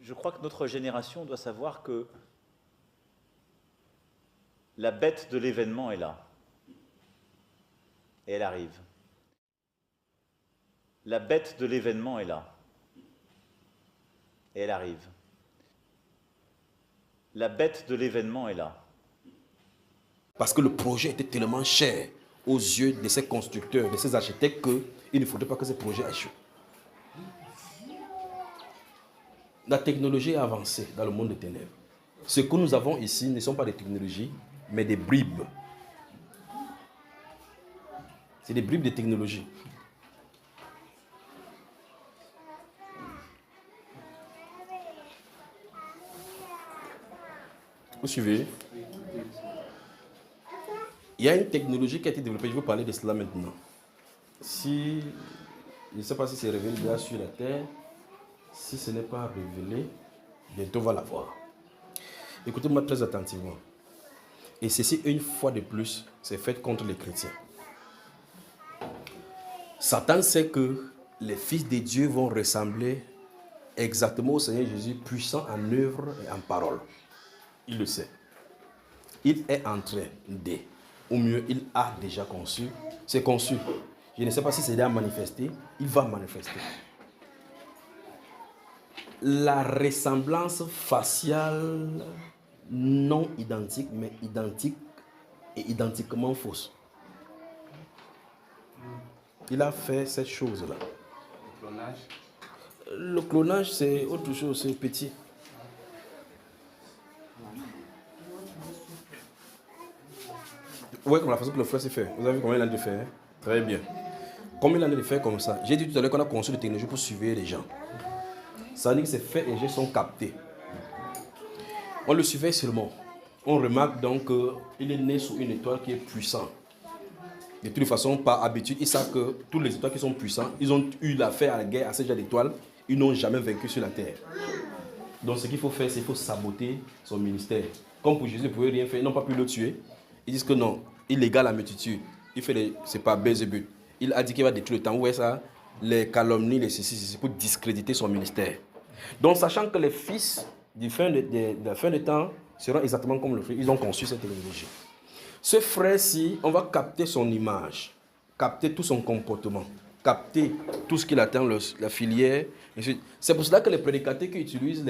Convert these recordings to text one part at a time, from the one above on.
Je crois que notre génération doit savoir que la bête de l'événement est là. Et elle arrive. La bête de l'événement est là. Et elle arrive. La bête de l'événement est là. Parce que le projet était tellement cher aux yeux de ces constructeurs, de ces architectes, qu'il ne faudrait pas que ce projet échoue. La technologie a avancé dans le monde des ténèbres. Ce que nous avons ici ne sont pas des technologies, mais des bribes. C'est des bribes de technologie. Vous suivez? Il y a une technologie qui a été développée, je vais parler de cela maintenant. Si, je ne sais pas si c'est révélé là sur la terre, si ce n'est pas révélé, bientôt on va la voir. Écoutez-moi très attentivement. Et ceci, une fois de plus, c'est fait contre les chrétiens. Satan sait que les fils de Dieu vont ressembler exactement au Seigneur Jésus, puissant en œuvre et en parole. Il le sait. Il est en train de, ou mieux, il a déjà conçu. C'est conçu. Je ne sais pas si c'est déjà manifesté. Il va manifester. La ressemblance faciale non identique, mais identique et identiquement fausse. Il a fait cette chose-là. Le clonage. Le clonage, c'est autre chose, c'est petit. Oui, comme la façon que le frère s'est fait. Vous avez vu comment il a de faire? Très bien. Comme il a de faire comme ça. J'ai dit tout à l'heure qu'on a conçu des technologies pour suivre les gens. Ça veut dire que ces faits et gestes sont captés. On le surveille seulement. On remarque donc qu'il est né sous une étoile qui est puissante. De toute façon, par habitude, ils savent que tous les étoiles qui sont puissants, ils ont eu l'affaire à la guerre à ce genre d'étoiles. Ils n'ont jamais vaincu sur la terre. Donc ce qu'il faut faire, c'est qu'il faut saboter son ministère. Comme pour Jésus, ils ne pouvaient rien faire, ils n'ont pas pu le tuer. Ils disent que non, il égale la multitude. Il fait les, c'est pas Bézébut. Il a dit qu'il va détruire le temps. Vous voyez ça? Les calomnies, les ceci, c'est pour discréditer son ministère. Donc sachant que les fils de la fin des temps seront exactement comme le frère, ils ont conçu cette technologie. Ce frère-ci, on va capter son image, capter tout son comportement, capter tout ce qu'il attend, la filière. C'est pour cela que les prédicateurs qui utilisent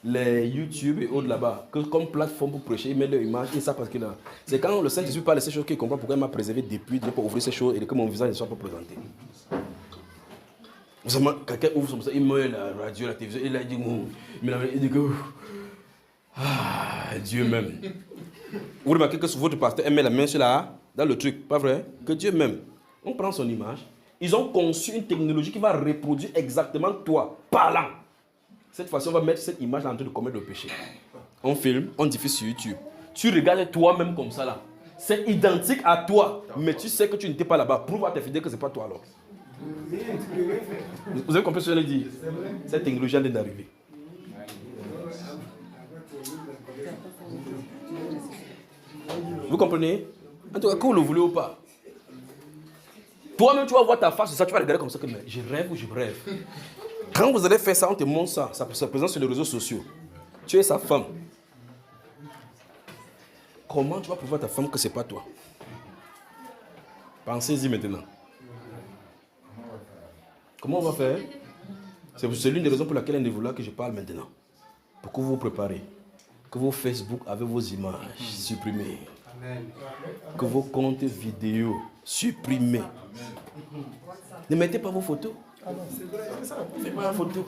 les YouTube et autres là-bas, que comme plateforme pour prêcher, ils mettent leur image, et ça parce que là, c'est quand le Saint-Jésus parle de ces choses qu'il comprend pourquoi il m'a préservé depuis, pour ouvrir ces choses et que mon visage ne soit pas présenté. Quelqu'un ouvre son visage, il met la radio, la télévision, il a dit, il dit que Dieu m'aime. Vous remarquez que votre pasteur met la main sur dans le truc, pas vrai? Que Dieu m'aime. On prend son image. Ils ont conçu une technologie qui va reproduire exactement toi, parlant. Cette fois-ci, on va mettre cette image en train de commettre le péché. On filme, on diffuse sur YouTube. Tu regardes toi-même comme ça là. C'est identique à toi, mais tu sais que tu n'étais pas là-bas. Prouve à tes fidèles que ce n'est pas toi alors. Vous avez compris ce que je l'ai dit? Cette technologie vient d'arriver. Vous comprenez? En tout cas, que vous le voulez ou pas. Toi-même, tu vas voir ta face, ça, tu vas regarder comme ça. Que, mais je rêve ou je rêve. Quand vous allez faire ça, on te montre ça. Ça se présente sur les réseaux sociaux. Tu es sa femme. Comment tu vas prouver à ta femme que ce n'est pas toi? Pensez-y maintenant. Comment on va faire? C'est l'une des raisons pour laquelle elle ne voulait que je parle maintenant. Pour que vous vous préparez. Que vos Facebook avec vos images supprimées. Que vos comptes vidéo supprimés. Ne mettez pas vos photos. C'est pas une photo.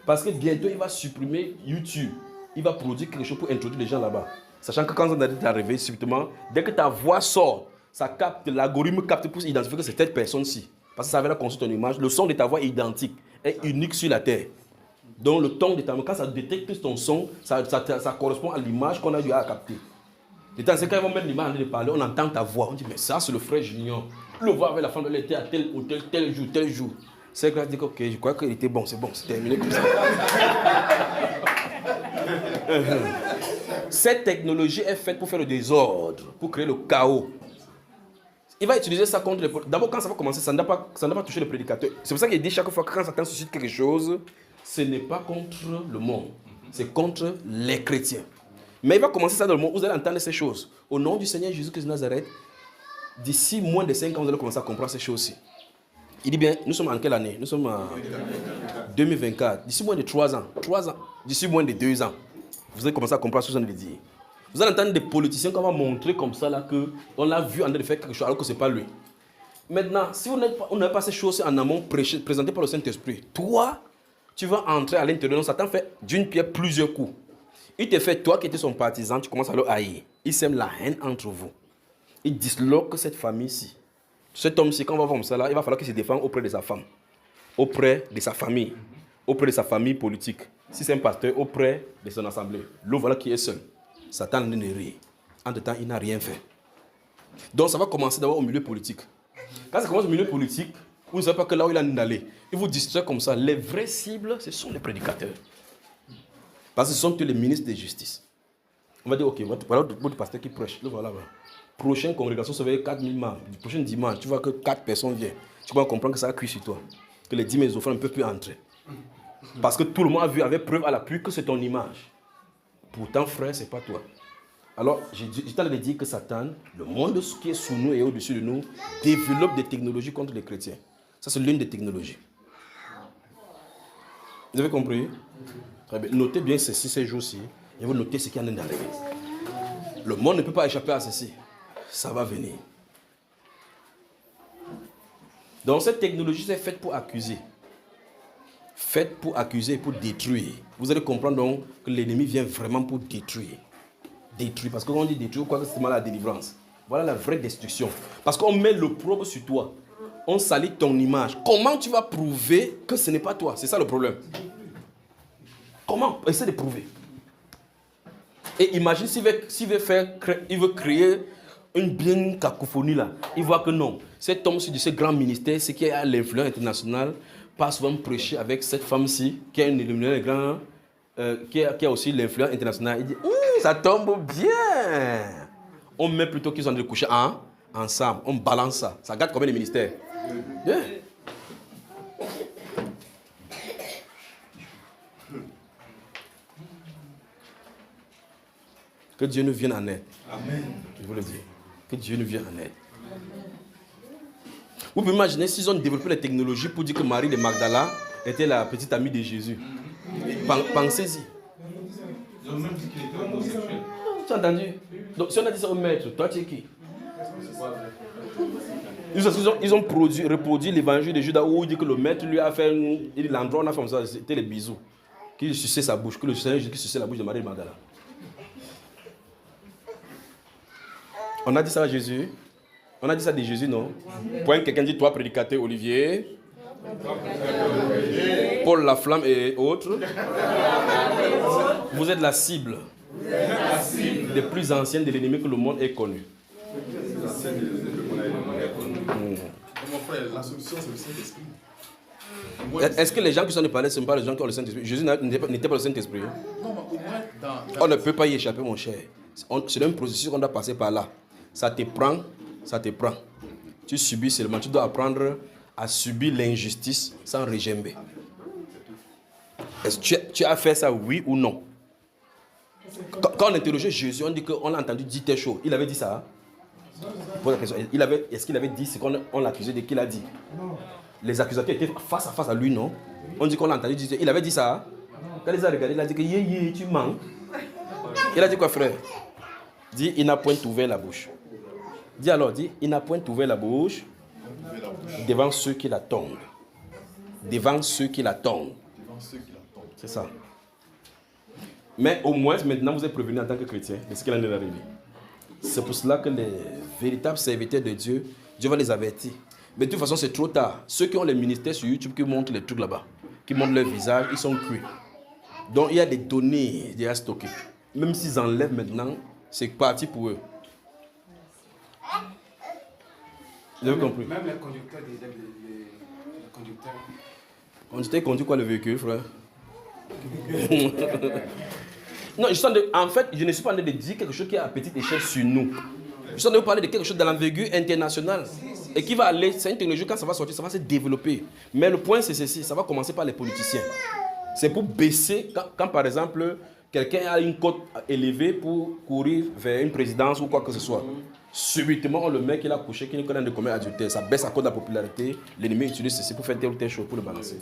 Parce que bientôt il va supprimer YouTube. Il va produire quelque chose pour introduire les gens là-bas. Sachant que quand on est arrivé subitement, dès que ta voix sort, ça capte, l'algorithme capte pour identifier que c'est cette personne-ci. Parce que ça va consulter ton image. Le son de ta voix est identique, est unique sur la terre. Donc le ton de ta voix, quand ça détecte ton son, ça correspond à l'image qu'on a dû capter. Et quand ils vont mettre l'image en train de parler, on entend ta voix. On dit, mais ça c'est le frère Junior. Le voir avec la femme, elle était à tel hôtel, tel jour, tel jour. C'est que dit, ok, je crois qu'il était bon, c'est terminé comme ça. Cette technologie est faite pour faire le désordre, pour créer le chaos. Il va utiliser ça contre les... D'abord, quand ça va commencer, ça ne va pas toucher le prédicateur. C'est pour ça qu'il dit chaque fois que quand Satan suscite quelque chose, ce n'est pas contre le monde, c'est contre les chrétiens. Mais il va commencer ça dans le monde, vous allez entendre ces choses. Au nom du Seigneur Jésus-Christ de Nazareth, d'ici moins de 5 ans, vous allez commencer à comprendre ces choses-ci. Il dit bien, nous sommes en quelle année? Nous sommes en 2024. D'ici moins de 3 ans, d'ici moins de 2 ans, vous allez commencer à comprendre ce que je viens de dire. Vous allez entendre des politiciens qu'on va montrer comme ça, là, qu'on l'a vu en train de faire quelque chose alors que ce n'est pas lui. Maintenant, si on n'a pas ces choses en amont présentées par le Saint-Esprit, toi, tu vas entrer à l'intérieur. Satan fait d'une pierre plusieurs coups. Il te fait, toi qui étais son partisan, tu commences à le haïr. Il sème la haine entre vous. Il disloque cette famille-ci. Cet homme-ci, quand on va voir comme ça, là, il va falloir qu'il se défende auprès de sa femme, auprès de sa famille, auprès de sa famille politique. Si c'est un pasteur, auprès de son assemblée. L'autre, voilà qui est seul. Satan ne rit. Entre-temps, il n'a rien fait. Donc, ça va commencer d'abord au milieu politique. Quand ça commence au milieu politique, vous ne savez pas que là où il a allé, il vous distrait comme ça. Les vraies cibles, ce sont les prédicateurs. Parce que ce sont tous les ministres de justice. On va dire, ok, voilà votre pasteur qui prêche. Le voilà. Prochaine congrégation, ça va être 4000 membres. Le prochain dimanche, tu vois que 4 personnes viennent. Tu vas comprendre que ça a cuit sur toi. Que les 10 000 offrandes ne peuvent plus entrer. Parce que tout le monde a vu avec preuve à l'appui que c'est ton image. Pourtant, frère, ce n'est pas toi. Alors, j'étais allé dire que Satan, le monde qui est sous nous et au-dessus de nous, développe des technologies contre les chrétiens. Ça, c'est l'une des technologies. Vous avez compris? Très bien. Notez bien ceci ces jours-ci. Et vous notez ce qui est en train d'arriver. Le monde ne peut pas échapper à ceci. Ça va venir. Donc, cette technologie, c'est faite pour accuser. Faite pour accuser et pour détruire. Vous allez comprendre donc que l'ennemi vient vraiment pour détruire. Détruire. Parce que quand on dit détruire, quoi que c'est mal à la délivrance. Voilà la vraie destruction. Parce qu'on met le probe sur toi. On salit ton image. Comment tu vas prouver que ce n'est pas toi? C'est ça le problème. Comment? Essaie de prouver. Et imagine s'il veut créer une bien cacophonie là. Il voit que non. Cet homme-ci de ce grand ministère, c'est qui a l'influence internationale, passe souvent prêcher avec cette femme-ci, qui a une grand, qui a aussi l'influence internationale. Il dit, ça tombe bien. On met plutôt qu'ils sont en train de coucher ensemble. On balance ça. Ça gâte combien de ministères? Yeah. Que Dieu nous vienne en aide. Amen. Je vous le dis. Que Dieu nous vienne en aide. Vous pouvez imaginer s'ils ont développé les technologies pour dire que Marie de Magdala était la petite amie de Jésus. Pensez-y. Ils ont même dit qu'il était homosexuel. Tu as entendu? Donc si on a dit ça au maître, toi tu es qui? Ils ont reproduit l'évangile de Judas où il dit que le maître lui a fait l'endroit où on a fait comme ça, c'était les bisous. Qu'il suçait sa bouche, que le Seigneur Jésus suçait la bouche de Marie de Magdala. On a dit ça à Jésus. On a dit ça de Jésus, non? Point quelqu'un dit, toi, prédicateur Olivier, Paul la flamme et autres, vous êtes la cible des plus anciennes de l'ennemi que le monde ait connu. Mon frère, la solution, c'est le Saint-Esprit. Est-ce que les gens qui sont de parler, ce ne sont pas les gens qui ont le Saint-Esprit? Jésus n'était pas le Saint-Esprit. Non, mais au moins on ne peut pas y échapper, mon cher. C'est un processus qu'on doit passer par là. Ça te prend. Tu subis seulement. Tu dois apprendre à subir l'injustice sans régember. Est-ce que tu as fait ça, oui ou non? Quand on interrogeait Jésus, on dit qu'on a entendu dire telle chose. Il avait dit ça? Est-ce qu'il avait dit ce qu'on l'accusait de qu'il a dit? Les accusateurs étaient face à face à lui, non? On dit qu'on l'a entendu dire. Il avait dit ça? Quand il a regardé, il a dit que tu mens. Il a dit quoi, frère? Dis, il n'a point ouvert la bouche. Dis alors, il n'a point ouvert la bouche devant ceux qui l'attendent. Devant ceux qui l'attendent. C'est ça. Mais au moins, maintenant, vous êtes prévenu en tant que chrétien de ce qu'il en est arrivé. C'est pour cela que les véritables serviteurs de Dieu, Dieu va les avertir. Mais de toute façon, c'est trop tard. Ceux qui ont les ministères sur YouTube qui montrent les trucs là-bas, qui montrent leur visage, ils sont cuits. Donc, il y a des données déjà stockées. Même s'ils enlèvent maintenant, c'est parti pour eux. Vous avez compris? Même les conducteurs, les conducteurs. Conducteur conduit quoi le véhicule, frère? Non, en fait, je ne suis pas en train de dire quelque chose qui est à petite échelle sur nous. Je suis en train de vous parler de quelque chose de l'envergure internationale. Et qui va aller, c'est une technologie, quand ça va sortir, ça va se développer. Mais le point, c'est ceci, ça va commencer par les politiciens. C'est pour baisser, quand par exemple, quelqu'un a une cote élevée pour courir vers une présidence ou quoi que ce soit. Subitement, le mec il a couché, qu'il connaît de commun adultère, ça baisse à cause de la popularité, l'ennemi utilise ceci pour faire telle ou telle chose, pour le balancer.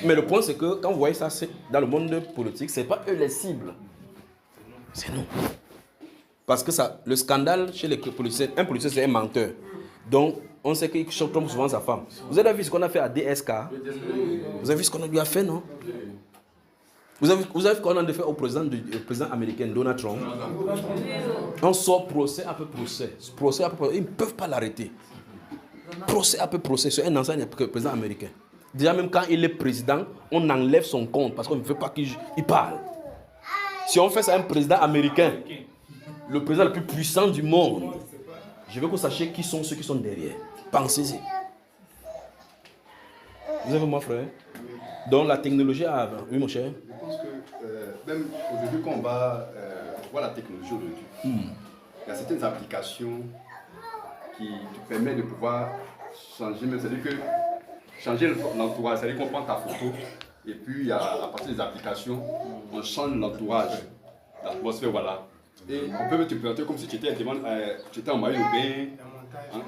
Mais le point c'est que quand vous voyez ça dans le monde politique, ce n'est pas eux les cibles, c'est nous. Parce que ça, le scandale chez les policiers, un policier c'est un menteur. Donc on sait qu'il trompe souvent sa femme. Vous avez vu ce qu'on a fait à DSK? Vous avez vu ce qu'on lui a fait, non? Vous avez vu ce qu'on a fait au président américain Donald Trump? On sort procès après procès. Procès après procès. Ils ne peuvent pas l'arrêter. Procès après procès. C'est un ancien président américain. Déjà, même quand il est président, on enlève son compte parce qu'on ne veut pas qu'il parle. Si on fait ça à un président américain, le président le plus puissant du monde, je veux que vous sachiez qui sont ceux qui sont derrière. Pensez-y. Vous avez moi, frère? Donc la technologie a... Oui, mon cher? Je pense que même aujourd'hui, quand on va voir la technologie aujourd'hui, il y a certaines applications qui te permettent de pouvoir changer, même c'est-à-dire que changer l'entourage, c'est-à-dire qu'on prend ta photo et puis à partir des applications, on change l'entourage, l'atmosphère, voilà. Et on peut te présenter comme si tu étais en maillot de bain.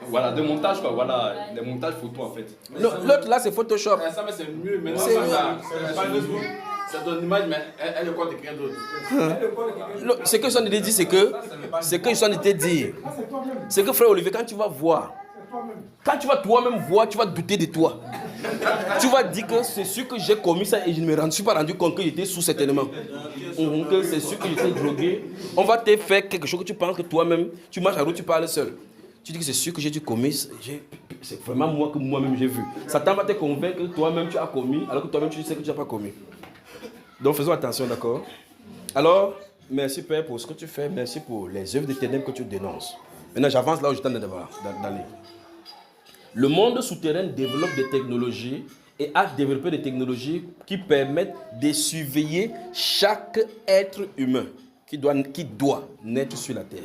Voilà, des montages quoi, voilà, des montages photos en fait. L'autre là c'est Photoshop. Ça, mais c'est mieux, mais C'est c'est ton image, mais elle est quoi de quelqu'un d'autre. Ce que je suis en train de dire, c'est que c'est que frère Olivier, quand tu vas voir, quand tu vas toi-même voir, tu vas douter de toi. Tu vas dire que c'est sûr que j'ai commis ça et je ne me suis pas rendu compte que j'étais sous cet élément. Que c'est sûr que j'étais drogué. On va te faire quelque chose que tu penses que toi-même, tu marches à la route, tu parles seul. Tu dis que c'est sûr que j'ai dû commis, c'est vraiment moi que moi-même j'ai vu. Satan va te convaincre que toi-même tu as commis, alors que toi-même tu sais que tu n'as pas commis. Donc faisons attention, d'accord? Alors, merci Père pour ce que tu fais, merci pour les œuvres de ténèbres que tu dénonces. Maintenant j'avance là où je t'en ai d'aller. Le monde souterrain développe des technologies et a développé des technologies qui permettent de surveiller chaque être humain qui doit naître sur la terre.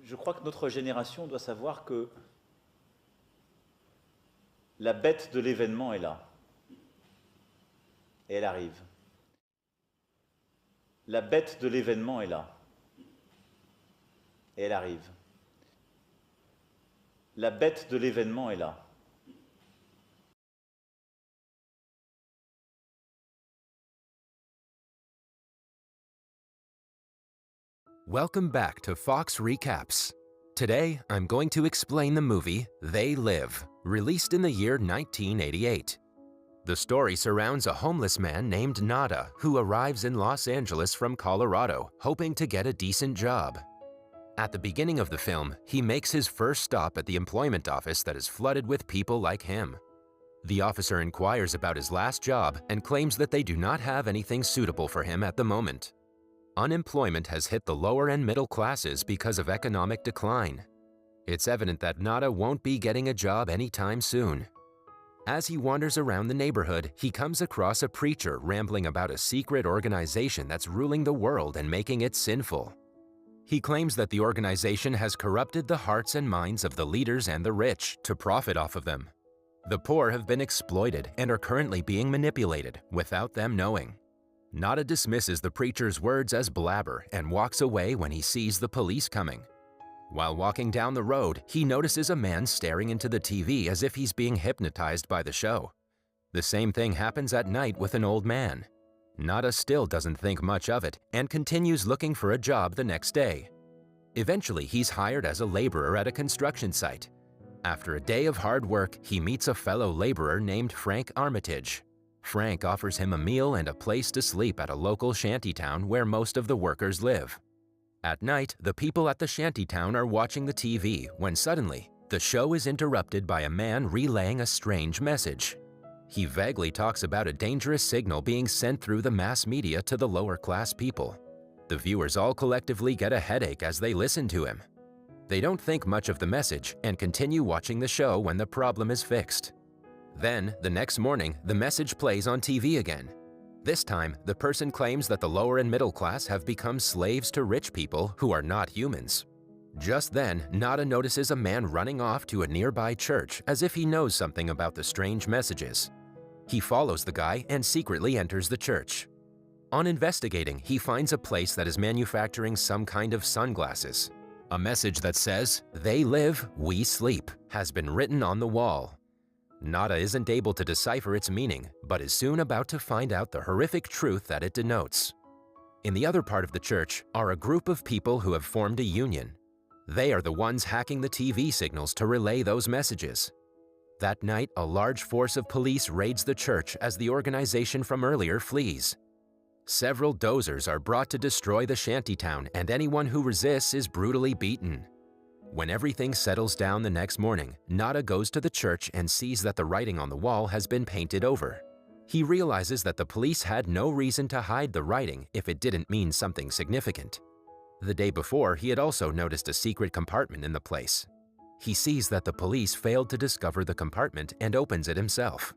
Je crois que notre génération doit savoir que la bête de l'événement est là. Et elle arrive. La bête de l'événement est là. Et elle arrive. La bête de l'événement est là. Welcome back to Fox Recaps. Today, I'm going to explain the movie They Live, released in the year 1988. The story surrounds a homeless man named Nada who arrives in Los Angeles from Colorado, hoping to get a decent job. At the beginning of the film, he makes his first stop at the employment office that is flooded with people like him. The officer inquires about his last job and claims that they do not have anything suitable for him at the moment. Unemployment has hit the lower and middle classes because of economic decline. It's evident that Nada won't be getting a job anytime soon. As he wanders around the neighborhood, he comes across a preacher rambling about a secret organization that's ruling the world and making it sinful. He claims that the organization has corrupted the hearts and minds of the leaders and the rich to profit off of them. The poor have been exploited and are currently being manipulated without them knowing. Nada dismisses the preacher's words as blabber and walks away when he sees the police coming. While walking down the road, he notices a man staring into the TV as if he's being hypnotized by the show. The same thing happens at night with an old man. Nada still doesn't think much of it and continues looking for a job the next day. Eventually, he's hired as a laborer at a construction site. After a day of hard work, he meets a fellow laborer named Frank Armitage. Frank offers him a meal and a place to sleep at a local shantytown where most of the workers live. At night, the people at the shantytown are watching the TV when suddenly, the show is interrupted by a man relaying a strange message. He vaguely talks about a dangerous signal being sent through the mass media to the lower class people. The viewers all collectively get a headache as they listen to him. They don't think much of the message and continue watching the show when the problem is fixed. Then, the next morning, the message plays on TV again. This time, the person claims that the lower and middle class have become slaves to rich people who are not humans. Just then, Nada notices a man running off to a nearby church as if he knows something about the strange messages. He follows the guy and secretly enters the church. On investigating, he finds a place that is manufacturing some kind of sunglasses. A message that says, "They live, we sleep," has been written on the wall. Nada isn't able to decipher its meaning, but is soon about to find out the horrific truth that it denotes. In the other part of the church are a group of people who have formed a union. They are the ones hacking the TV signals to relay those messages. That night, a large force of police raids the church as the organization from earlier flees. Several dozers are brought to destroy the shantytown, and anyone who resists is brutally beaten. When everything settles down the next morning, Nada goes to the church and sees that the writing on the wall has been painted over. He realizes that the police had no reason to hide the writing if it didn't mean something significant. The day before, he had also noticed a secret compartment in the place. He sees that the police failed to discover the compartment and opens it himself.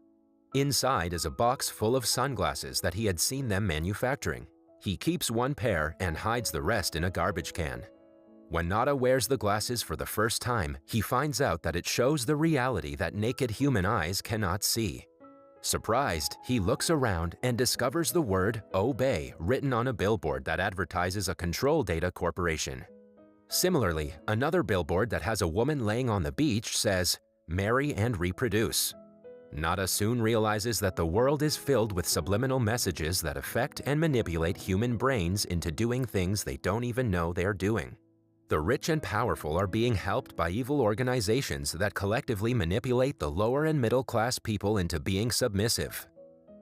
Inside is a box full of sunglasses that he had seen them manufacturing. He keeps one pair and hides the rest in a garbage can. When Nada wears the glasses for the first time, he finds out that it shows the reality that naked human eyes cannot see. Surprised, he looks around and discovers the word "obey" written on a billboard that advertises a control data corporation. Similarly, another billboard that has a woman laying on the beach says, "Marry and reproduce." Nada soon realizes that the world is filled with subliminal messages that affect and manipulate human brains into doing things they don't even know they are doing. The rich and powerful are being helped by evil organizations that collectively manipulate the lower and middle class people into being submissive.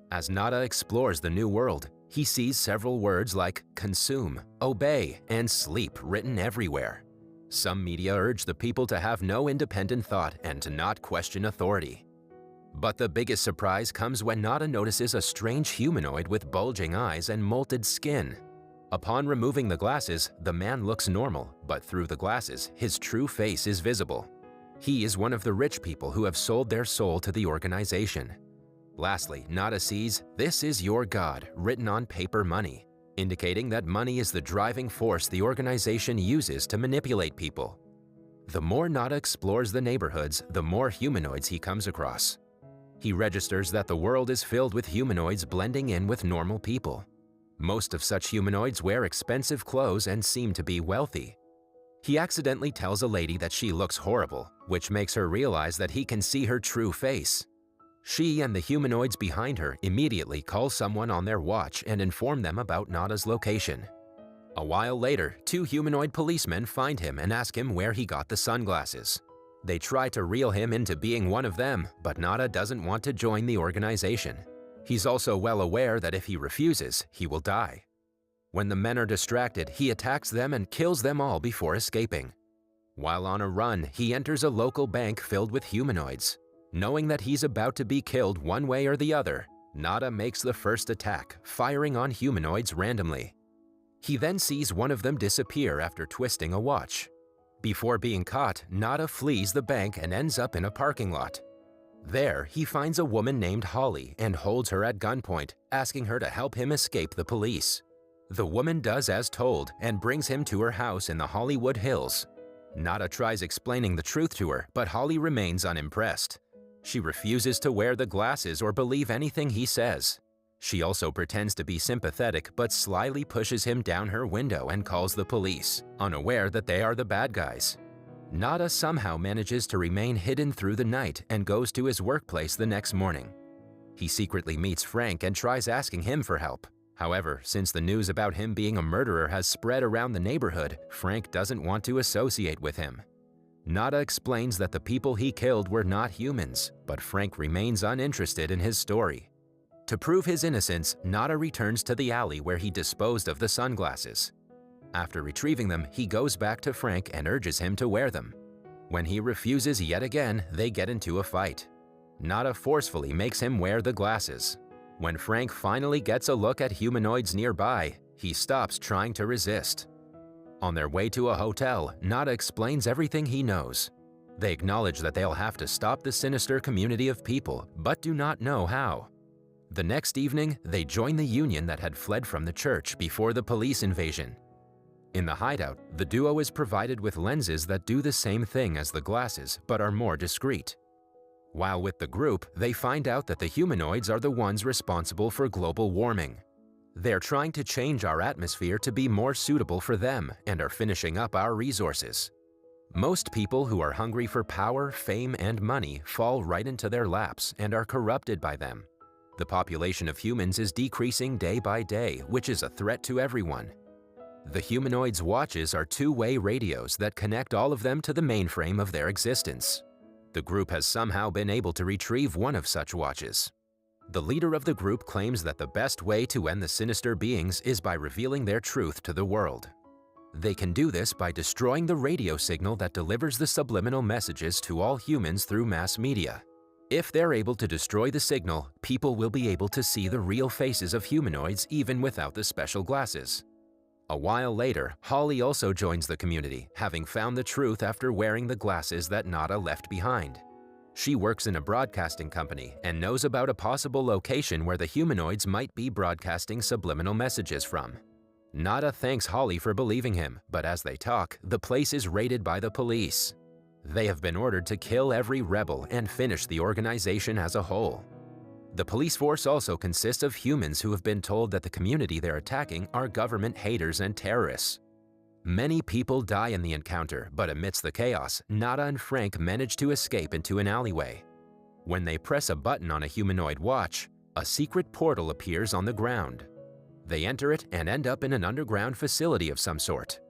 As Nada explores the new world, he sees several words like consume, obey, and sleep written everywhere. Some media urge the people to have no independent thought and to not question authority. But the biggest surprise comes when Nada notices a strange humanoid with bulging eyes and molted skin. Upon removing the glasses, the man looks normal, but through the glasses, his true face is visible. He is one of the rich people who have sold their soul to the organization. Lastly, Nada sees, "This is your God," written on paper money, indicating that money is the driving force the organization uses to manipulate people. The more Nada explores the neighborhoods, the more humanoids he comes across. He registers that the world is filled with humanoids blending in with normal people. Most of such humanoids wear expensive clothes and seem to be wealthy. He accidentally tells a lady that she looks horrible, which makes her realize that he can see her true face. She and the humanoids behind her immediately call someone on their watch and inform them about Nada's location. A while later, two humanoid policemen find him and ask him where he got the sunglasses. They try to reel him into being one of them, but Nada doesn't want to join the organization. He's also well aware that if he refuses, he will die. When the men are distracted, he attacks them and kills them all before escaping. While on a run, he enters a local bank filled with humanoids. Knowing that he's about to be killed one way or the other, Nada makes the first attack, firing on humanoids randomly. He then sees one of them disappear after twisting a watch. Before being caught, Nada flees the bank and ends up in a parking lot. There, he finds a woman named Holly and holds her at gunpoint, asking her to help him escape the police. The woman does as told and brings him to her house in the Hollywood Hills. Nada tries explaining the truth to her, but Holly remains unimpressed. She refuses to wear the glasses or believe anything he says. She also pretends to be sympathetic but slyly pushes him down her window and calls the police, unaware that they are the bad guys. Nada somehow manages to remain hidden through the night and goes to his workplace the next morning. He secretly meets Frank and tries asking him for help. However, since the news about him being a murderer has spread around the neighborhood, Frank doesn't want to associate with him. Nada explains that the people he killed were not humans, but Frank remains uninterested in his story. To prove his innocence, Nada returns to the alley where he disposed of the sunglasses. After retrieving them, he goes back to Frank and urges him to wear them. When he refuses yet again, they get into a fight. Nada forcefully makes him wear the glasses. When Frank finally gets a look at humanoids nearby, he stops trying to resist. On their way to a hotel, Nada explains everything he knows. They acknowledge that they'll have to stop the sinister community of people, but do not know how. The next evening, they join the union that had fled from the church before the police invasion. In the hideout, the duo is provided with lenses that do the same thing as the glasses, but are more discreet. While with the group, they find out that the humanoids are the ones responsible for global warming. They're trying to change our atmosphere to be more suitable for them and are finishing up our resources. Most people who are hungry for power, fame, and money fall right into their laps and are corrupted by them. The population of humans is decreasing day by day, which is a threat to everyone. The humanoids' watches are two-way radios that connect all of them to the mainframe of their existence. The group has somehow been able to retrieve one of such watches. The leader of the group claims that the best way to end the sinister beings is by revealing their truth to the world. They can do this by destroying the radio signal that delivers the subliminal messages to all humans through mass media. If they're able to destroy the signal, people will be able to see the real faces of humanoids even without the special glasses. A while later, Holly also joins the community, having found the truth after wearing the glasses that Nada left behind. She works in a broadcasting company and knows about a possible location where the humanoids might be broadcasting subliminal messages from. Nada thanks Holly for believing him, but as they talk, the place is raided by the police. They have been ordered to kill every rebel and finish the organization as a whole. The police force also consists of humans who have been told that the community they're attacking are government haters and terrorists. Many people die in the encounter, but amidst the chaos, Nada and Frank manage to escape into an alleyway. When they press a button on a humanoid watch, a secret portal appears on the ground. They enter it and end up in an underground facility of some sort.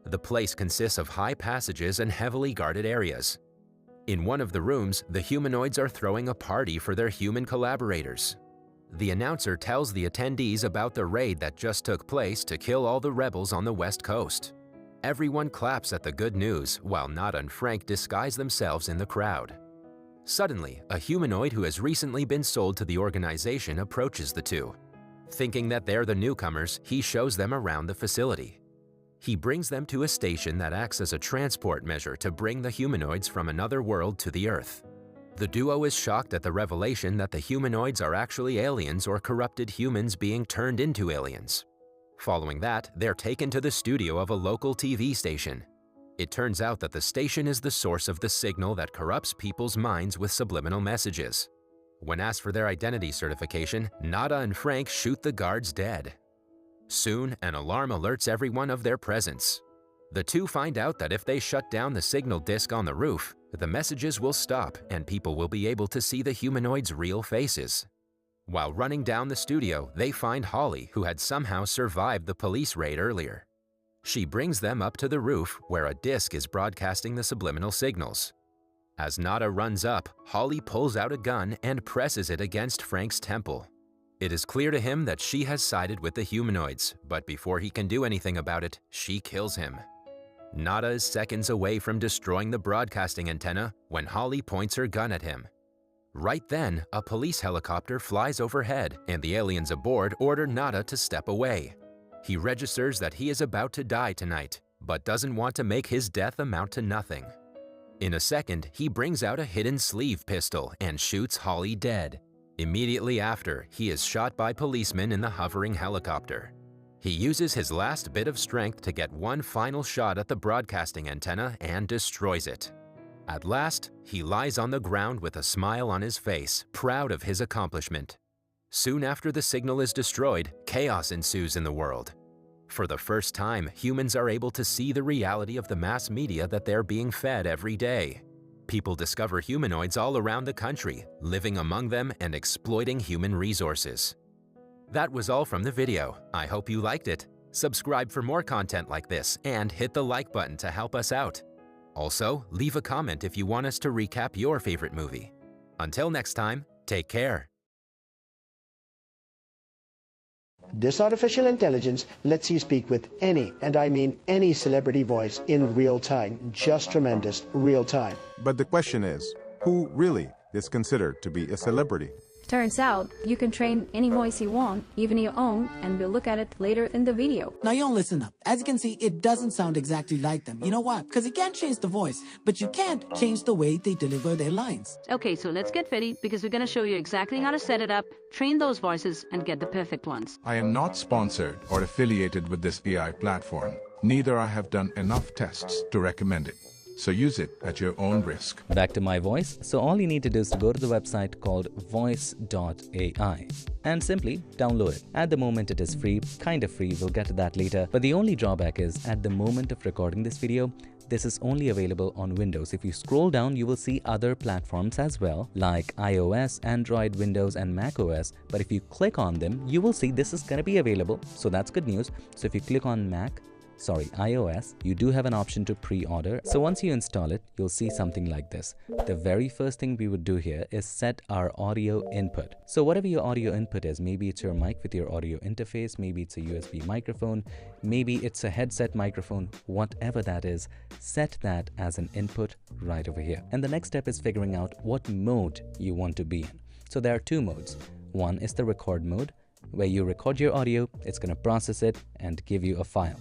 The place consists of high passages and heavily guarded areas. In one of the rooms, the humanoids are throwing a party for their human collaborators. The announcer tells the attendees about the raid that just took place to kill all the rebels on the West Coast. Everyone claps at the good news, while Nada and Frank disguise themselves in the crowd. Suddenly, a humanoid who has recently been sold to the organization approaches the two. Thinking that they're the newcomers, he shows them around the facility. He brings them to a station that acts as a transport measure to bring the humanoids from another world to the Earth. The duo is shocked at the revelation that the humanoids are actually aliens or corrupted humans being turned into aliens. Following that, they're taken to the studio of a local TV station. It turns out that the station is the source of the signal that corrupts people's minds with subliminal messages. When asked for their identity certification, Nada and Frank shoot the guards dead. Soon, an alarm alerts everyone of their presence. The two find out that if they shut down the signal disk on the roof, the messages will stop and people will be able to see the humanoids' real faces. While running down the studio, they find Holly, who had somehow survived the police raid earlier. She brings them up to the roof, where a disc is broadcasting the subliminal signals. As Nada runs up, Holly pulls out a gun and presses it against Frank's temple. It is clear to him that she has sided with the humanoids, but before he can do anything about it, she kills him. Nada is seconds away from destroying the broadcasting antenna when Holly points her gun at him. Right then, a police helicopter flies overhead and the aliens aboard order Nada to step away. He registers that he is about to die tonight, but doesn't want to make his death amount to nothing. In a second, he brings out a hidden sleeve pistol and shoots Holly dead. Immediately after, he is shot by policemen in the hovering helicopter. He uses his last bit of strength to get one final shot at the broadcasting antenna and destroys it. At last, he lies on the ground with a smile on his face, proud of his accomplishment. Soon after the signal is destroyed, chaos ensues in the world. For the first time, humans are able to see the reality of the mass media that they're being fed every day. People discover humanoids all around the country, living among them and exploiting human resources. That was all from the video. I hope you liked it. Subscribe for more content like this and hit the like button to help us out. Also, leave a comment if you want us to recap your favorite movie. Until next time, take care. This artificial intelligence lets you speak with any, and I mean any celebrity voice in real time. Just tremendous, real time. But the question is, who really is considered to be a celebrity? Turns out, you can train any voice you want, even your own, and we'll look at it later in the video. Now y'all listen up. As you can see, it doesn't sound exactly like them. You know why? Because you can't change the voice, but you can't change the way they deliver their lines. Okay, so let's get ready because we're going to show you exactly how to set it up, train those voices, and get the perfect ones. I am not sponsored or affiliated with this AI platform. Neither I have done enough tests to recommend it. So use it at your own risk. Back to my voice. So all you need to do is to go to the website called voice.ai and simply download it. At the moment it is free, kind of free, we'll get to that later. But the only drawback is at the moment of recording this video, this is only available on Windows. If you scroll down, you will see other platforms as well, like iOS, Android, Windows, and macOS. But if you click on them, you will see this is going to be available. So that's good news. So if you click on iOS, you do have an option to pre-order. So once you install it, you'll see something like this. The very first thing we would do here is set our audio input. So whatever your audio input is, maybe it's your mic with your audio interface, maybe it's a USB microphone, maybe it's a headset microphone, whatever that is, set that as an input right over here. And the next step is figuring out what mode you want to be in. So there are two modes. One is the record mode, where you record your audio, it's going to process it and give you a file.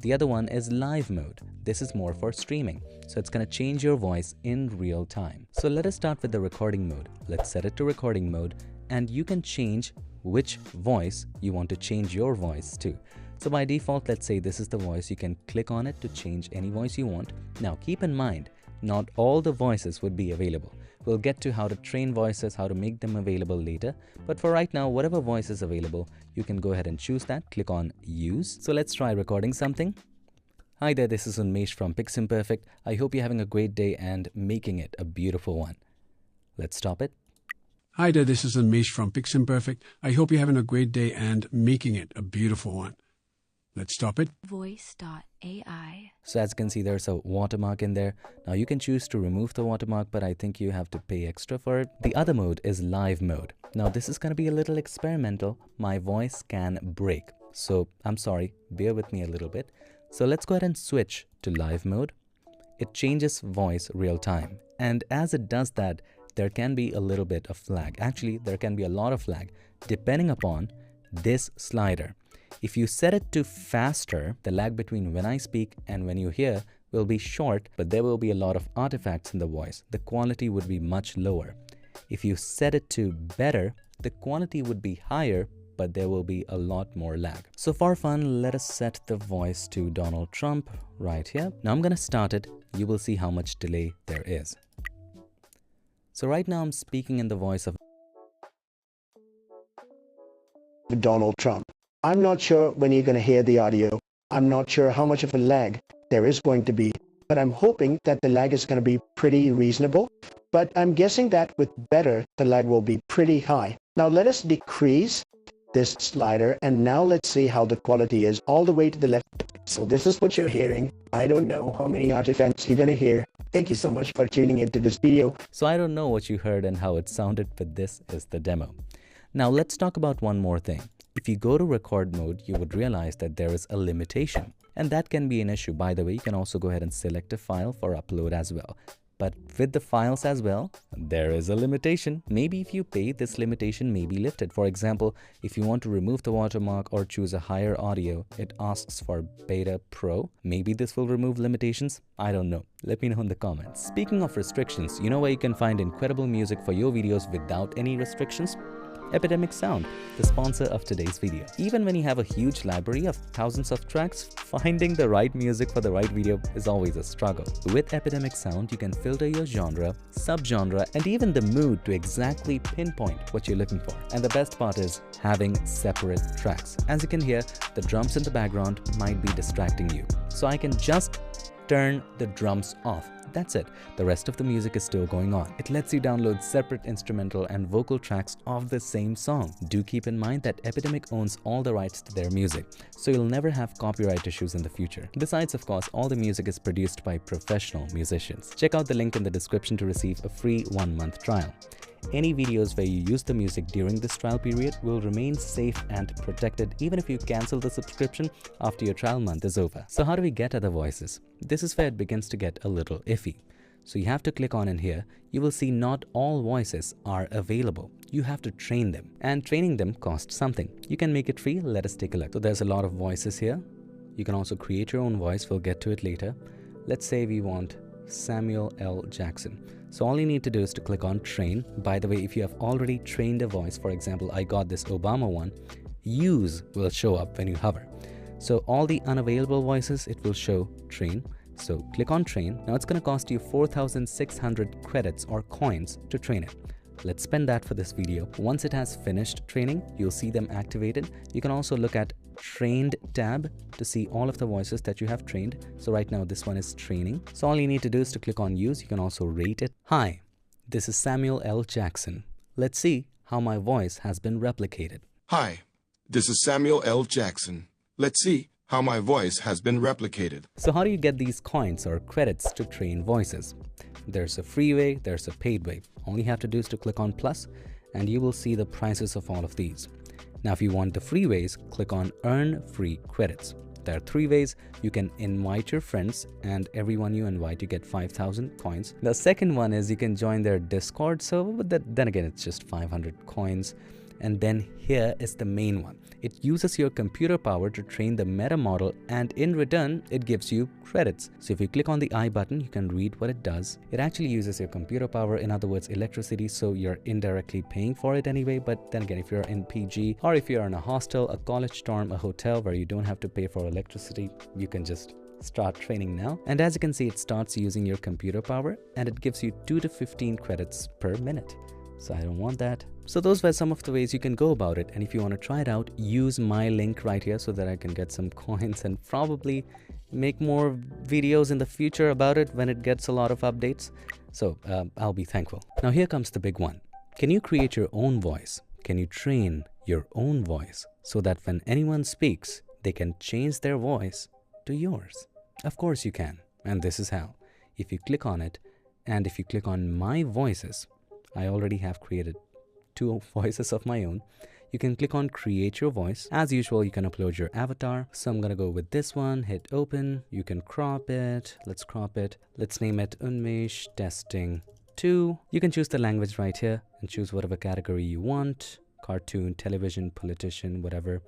The other one is live mode. This is more for streaming, so it's going to change your voice in real time. So let us start with the recording mode. Let's set it to recording mode, and you can change which voice you want to change your voice to. So by default, let's say this is the voice. You can click on it to change any voice you want. Now keep in mind, not all the voices would be available. We'll get to how to train voices, how to make them available later. But for right now, whatever voice is available, you can go ahead and choose that. Click on Use. So let's try recording something. Hi there, this is Unmesh from Piximperfect. I hope you're having a great day and making it a beautiful one. Let's stop it. Hi there, this is Unmesh from Piximperfect. I hope you're having a great day and making it a beautiful one. Let's stop it. Voice.ai. So as you can see, there's a watermark in there. Now you can choose to remove the watermark, but I think you have to pay extra for it. The other mode is live mode. Now this is going to be a little experimental. My voice can break. So I'm sorry, bear with me a little bit. So let's go ahead and switch to live mode. It changes voice real time. And as it does that, there can be a little bit of lag. Actually, there can be a lot of lag depending upon this slider. If you set it to faster, the lag between when I speak and when you hear will be short, but there will be a lot of artifacts in the voice. The quality would be much lower. If you set it to better, the quality would be higher, but there will be a lot more lag. So for fun, let us set the voice to Donald Trump right here. Now I'm going to start it. You will see how much delay there is. So right now I'm speaking in the voice of Donald Trump. I'm not sure when you're going to hear the audio. I'm not sure how much of a lag there is going to be, but I'm hoping that the lag is going to be pretty reasonable. But I'm guessing that with better, the lag will be pretty high. Now let us decrease this slider, and now let's see how the quality is all the way to the left. So this is what you're hearing. I don't know how many artifacts you're going to hear. Thank you so much for tuning into this video. So I don't know what you heard and how it sounded, but this is the demo. Now let's talk about one more thing. If you go to record mode, you would realize that there is a limitation, and that can be an issue. By the way, you can also go ahead and select a file for upload as well. But with the files as well, there is a limitation. Maybe if you pay, this limitation may be lifted. For example, if you want to remove the watermark or choose a higher audio, it asks for Beta Pro. Maybe this will remove limitations. I don't know. Let me know in the comments. Speaking of restrictions, you know where you can find incredible music for your videos without any restrictions? Epidemic Sound, the sponsor of today's video. Even when you have a huge library of thousands of tracks, finding the right music for the right video is always a struggle. With Epidemic Sound, you can filter your genre, subgenre, and even the mood to exactly pinpoint what you're looking for. And the best part is having separate tracks. As you can hear, the drums in the background might be distracting you. So I can just turn the drums off. That's it. The rest of the music is still going on. It lets you download separate instrumental and vocal tracks of the same song. Do keep in mind that Epidemic owns all the rights to their music, so you'll never have copyright issues in the future. Besides, of course, all the music is produced by professional musicians. Check out the link in the description to receive a free 1-month trial. Any videos where you use the music during this trial period will remain safe and protected even if you cancel the subscription after your trial month is over. So how do we get other voices? This is where it begins to get a little iffy. So you have to click on in here. You will see not all voices are available. You have to train them, and training them costs something. You can make it free. Let us take a look. So there's a lot of voices here. You can also create your own voice. We'll get to it later. Let's say we want Samuel L. Jackson. So all you need to do is to click on train. By the way, if you have already trained a voice, for example, I got this Obama one, use will show up when you hover. So all the unavailable voices, it will show train. So click on train. Now it's going to cost you 4,600 credits or coins to train it. Let's spend that for this video. Once it has finished training, you'll see them activated. You can also look at trained tab to see all of the voices that you have trained. So right now this one is training. So all you need to do is to click on use. You can also rate it. Hi, this is Samuel L. Jackson. Let's see how my voice has been replicated. Hi, this is Samuel L. Jackson. Let's see how my voice has been replicated. So how do you get these coins or credits to train voices? There's a free way, there's a paid way. All you have to do is to click on plus and you will see the prices of all of these. Now if you want the free ways, click on earn free credits. There are 3 ways. You can invite your friends, and everyone you invite you get 5,000 coins. The second one is you can join their Discord server, but then again it's just 500 coins. And then here is the main one. It uses your computer power to train the meta model, and in return it gives you credits. So if you click on the I button, you can read what it does. It actually uses your computer power, in other words electricity, so you're indirectly paying for it anyway. But then again, if you're in PG, or if you're in a hostel, a college dorm, a hotel where you don't have to pay for electricity, you can just start training now. And as you can see, it starts using your computer power and it gives you 2 to 15 credits per minute. So I don't want that. So those were some of the ways you can go about it. And if you want to try it out, use my link right here so that I can get some coins and probably make more videos in the future about it when it gets a lot of updates. So I'll be thankful. Now here comes the big one. Can you create your own voice? Can you train your own voice so that when anyone speaks, they can change their voice to yours? Of course you can. And this is how. If you click on it, and if you click on my voices, I already have created 2 voices of my own. You can click on create your voice. As usual, you can upload your avatar. So I'm gonna go with this one, hit open. You can crop it. Let's crop it. Let's name it Unmesh Testing 2. You can choose the language right here and choose whatever category you want. Cartoon, television, politician, whatever.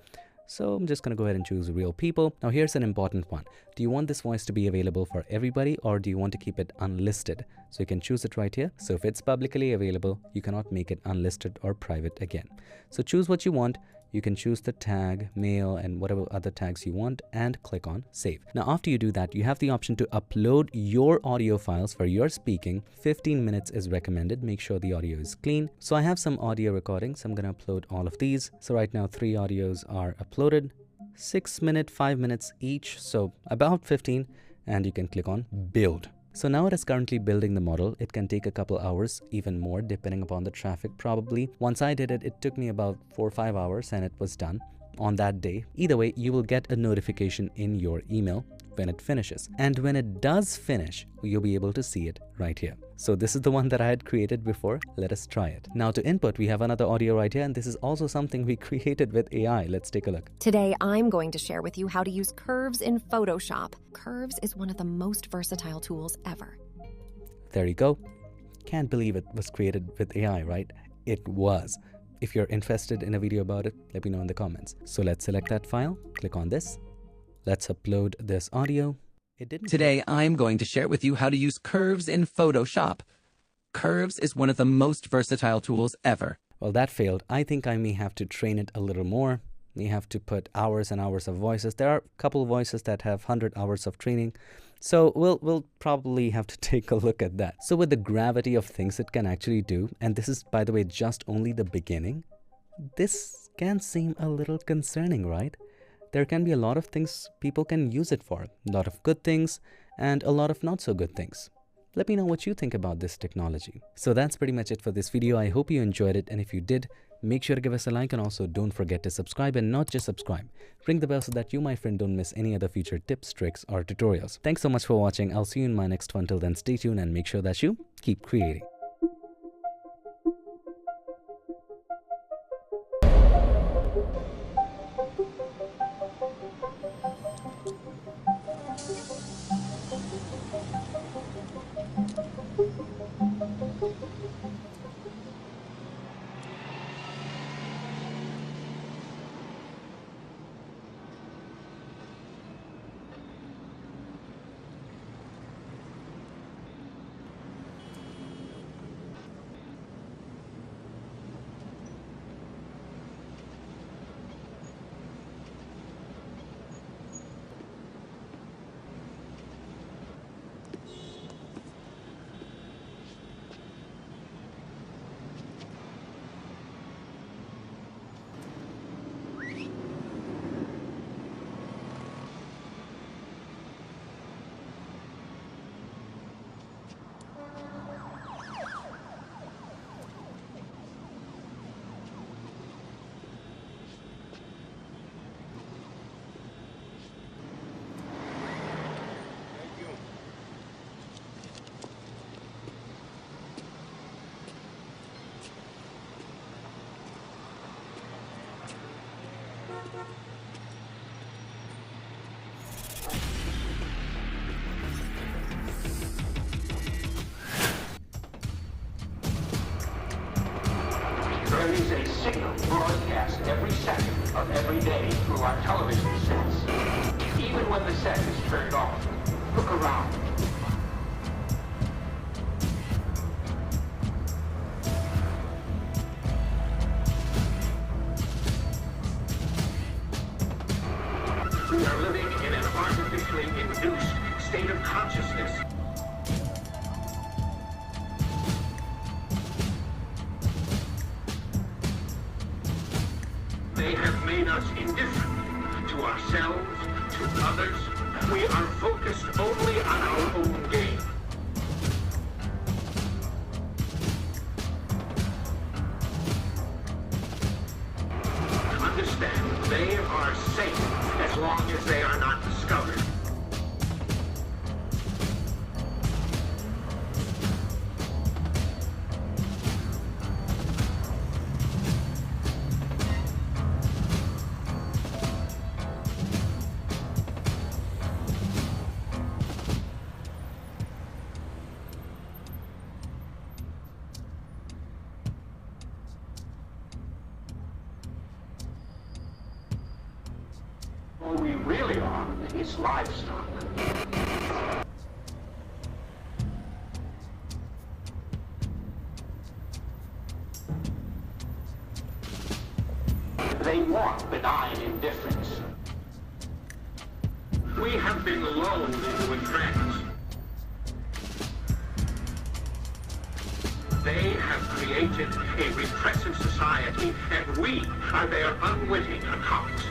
So I'm just going to go ahead and choose real people. Now here's an important one. Do you want this voice to be available for everybody, or do you want to keep it unlisted? So you can choose it right here. So if it's publicly available, you cannot make it unlisted or private again. So choose what you want. You can choose the tag, male, and whatever other tags you want, and click on save. Now after you do that, you have the option to upload your audio files for your speaking. 15 minutes is recommended. Make sure the audio is clean. So I have some audio recordings. I'm going to upload all of these. So right now 3 audios are uploaded. 6 minutes, 5 minutes each. So about 15, and you can click on build. So now it is currently building the model. It can take a couple hours, even more, depending upon the traffic probably. Once I did it, it took me about 4 or 5 hours and it was done on that day. Either way, you will get a notification in your email when it finishes. And when it does finish, you'll be able to see it right here. So this is the one that I had created before. Let us try it. Now to input, we have another audio right here, and this is also something we created with AI. Let's take a look. Today, I'm going to share with you how to use curves in Photoshop. Curves is one of the most versatile tools ever. There you go. Can't believe it was created with AI, right? It was. If you're interested in a video about it, let me know in the comments. So let's select that file, click on this. Let's upload this audio. Today, I'm going to share with you how to use curves in Photoshop. Curves is one of the most versatile tools ever. Well, that failed. I think I may have to train it a little more. May have to put hours and hours of voices. There are a couple voices that have 100 hours of training. So we'll probably have to take a look at that. So with the gravity of things it can actually do, and this is, by the way, just only the beginning, this can seem a little concerning, right? There can be a lot of things people can use it for. A lot of good things and a lot of not so good things. Let me know what you think about this technology. So that's pretty much it for this video. I hope you enjoyed it, and if you did, make sure to give us a like, and also don't forget to subscribe, and not just subscribe. Ring the bell so that you, my friend, don't miss any other future tips, tricks, or tutorials. Thanks so much for watching. I'll see you in my next one. Till then, stay tuned and make sure that you keep creating. There is a signal broadcast every second of every day through our television sets. Even when the set is turned off, look around. We are living in an artificially induced state of consciousness. They have made us indifferent to ourselves, to others. We are focused only on our own gain. Understand, they are safe as long as they are not discovered. What we really are is livestock. They want benign indifference. We have been lulled into a trance. They have created a repressive society, and we are their unwitting accomplices.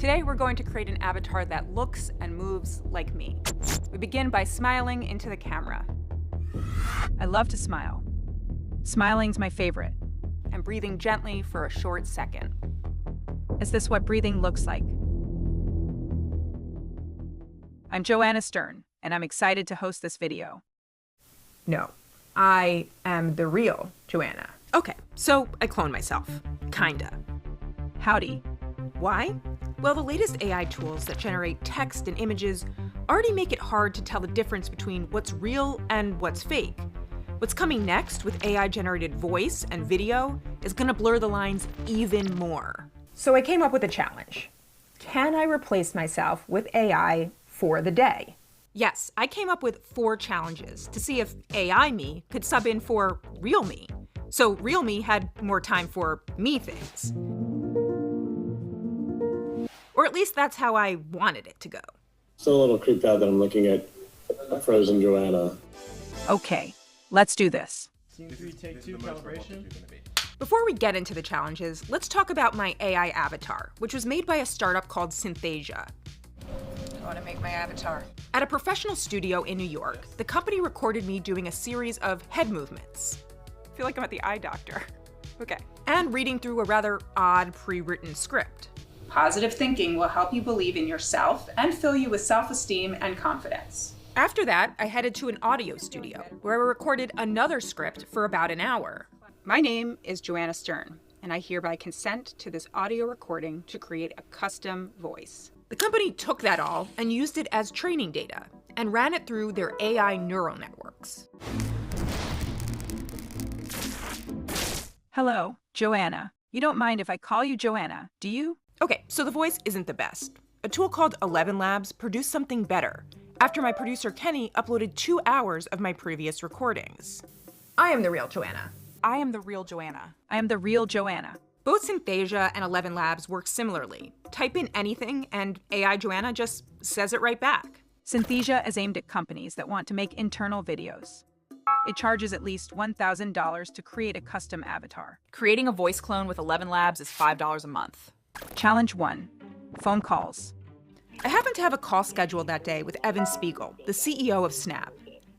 Today, we're going to create an avatar that looks and moves like me. We begin by smiling into the camera. I love to smile. Smiling's my favorite. And breathing gently for a short second. Is this what breathing looks like? I'm Joanna Stern, and I'm excited to host this video. No, I am the real Joanna. Okay, so I cloned myself. Kinda. Howdy. Why? Well, the latest AI tools that generate text and images already make it hard to tell the difference between what's real and what's fake. What's coming next with AI-generated voice and video is gonna blur the lines even more. So I came up with a challenge. Can I replace myself with AI for the day? Yes, I came up with 4 challenges to see if AI me could sub in for real me. So real me had more time for me things. Or at least that's how I wanted it to go. Still a little creeped out that I'm looking at frozen Joanna. Okay, let's do this. Scene 3, take 2, calibration. Before we get into the challenges, let's talk about my AI avatar, which was made by a startup called Synthesia. I want to make my avatar. At a professional studio in New York, the company recorded me doing a series of head movements. I feel like I'm at the eye doctor. Okay. And reading through a rather odd pre-written script. Positive thinking will help you believe in yourself and fill you with self-esteem and confidence. After that, I headed to an audio studio where I recorded another script for about an hour. My name is Joanna Stern, and I hereby consent to this audio recording to create a custom voice. The company took that all and used it as training data and ran it through their AI neural networks. Hello, Joanna. You don't mind if I call you Joanna, do you? Okay, so the voice isn't the best. A tool called 11 Labs produced something better after my producer Kenny uploaded 2 hours of my previous recordings. I am the real Joanna. I am the real Joanna. I am the real Joanna. Both Synthesia and 11 Labs work similarly. Type in anything and AI Joanna just says it right back. Synthesia is aimed at companies that want to make internal videos. It charges at least $1,000 to create a custom avatar. Creating a voice clone with 11 Labs is $5 a month. Challenge 1, phone calls. I happened to have a call scheduled that day with Evan Spiegel, the CEO of Snap.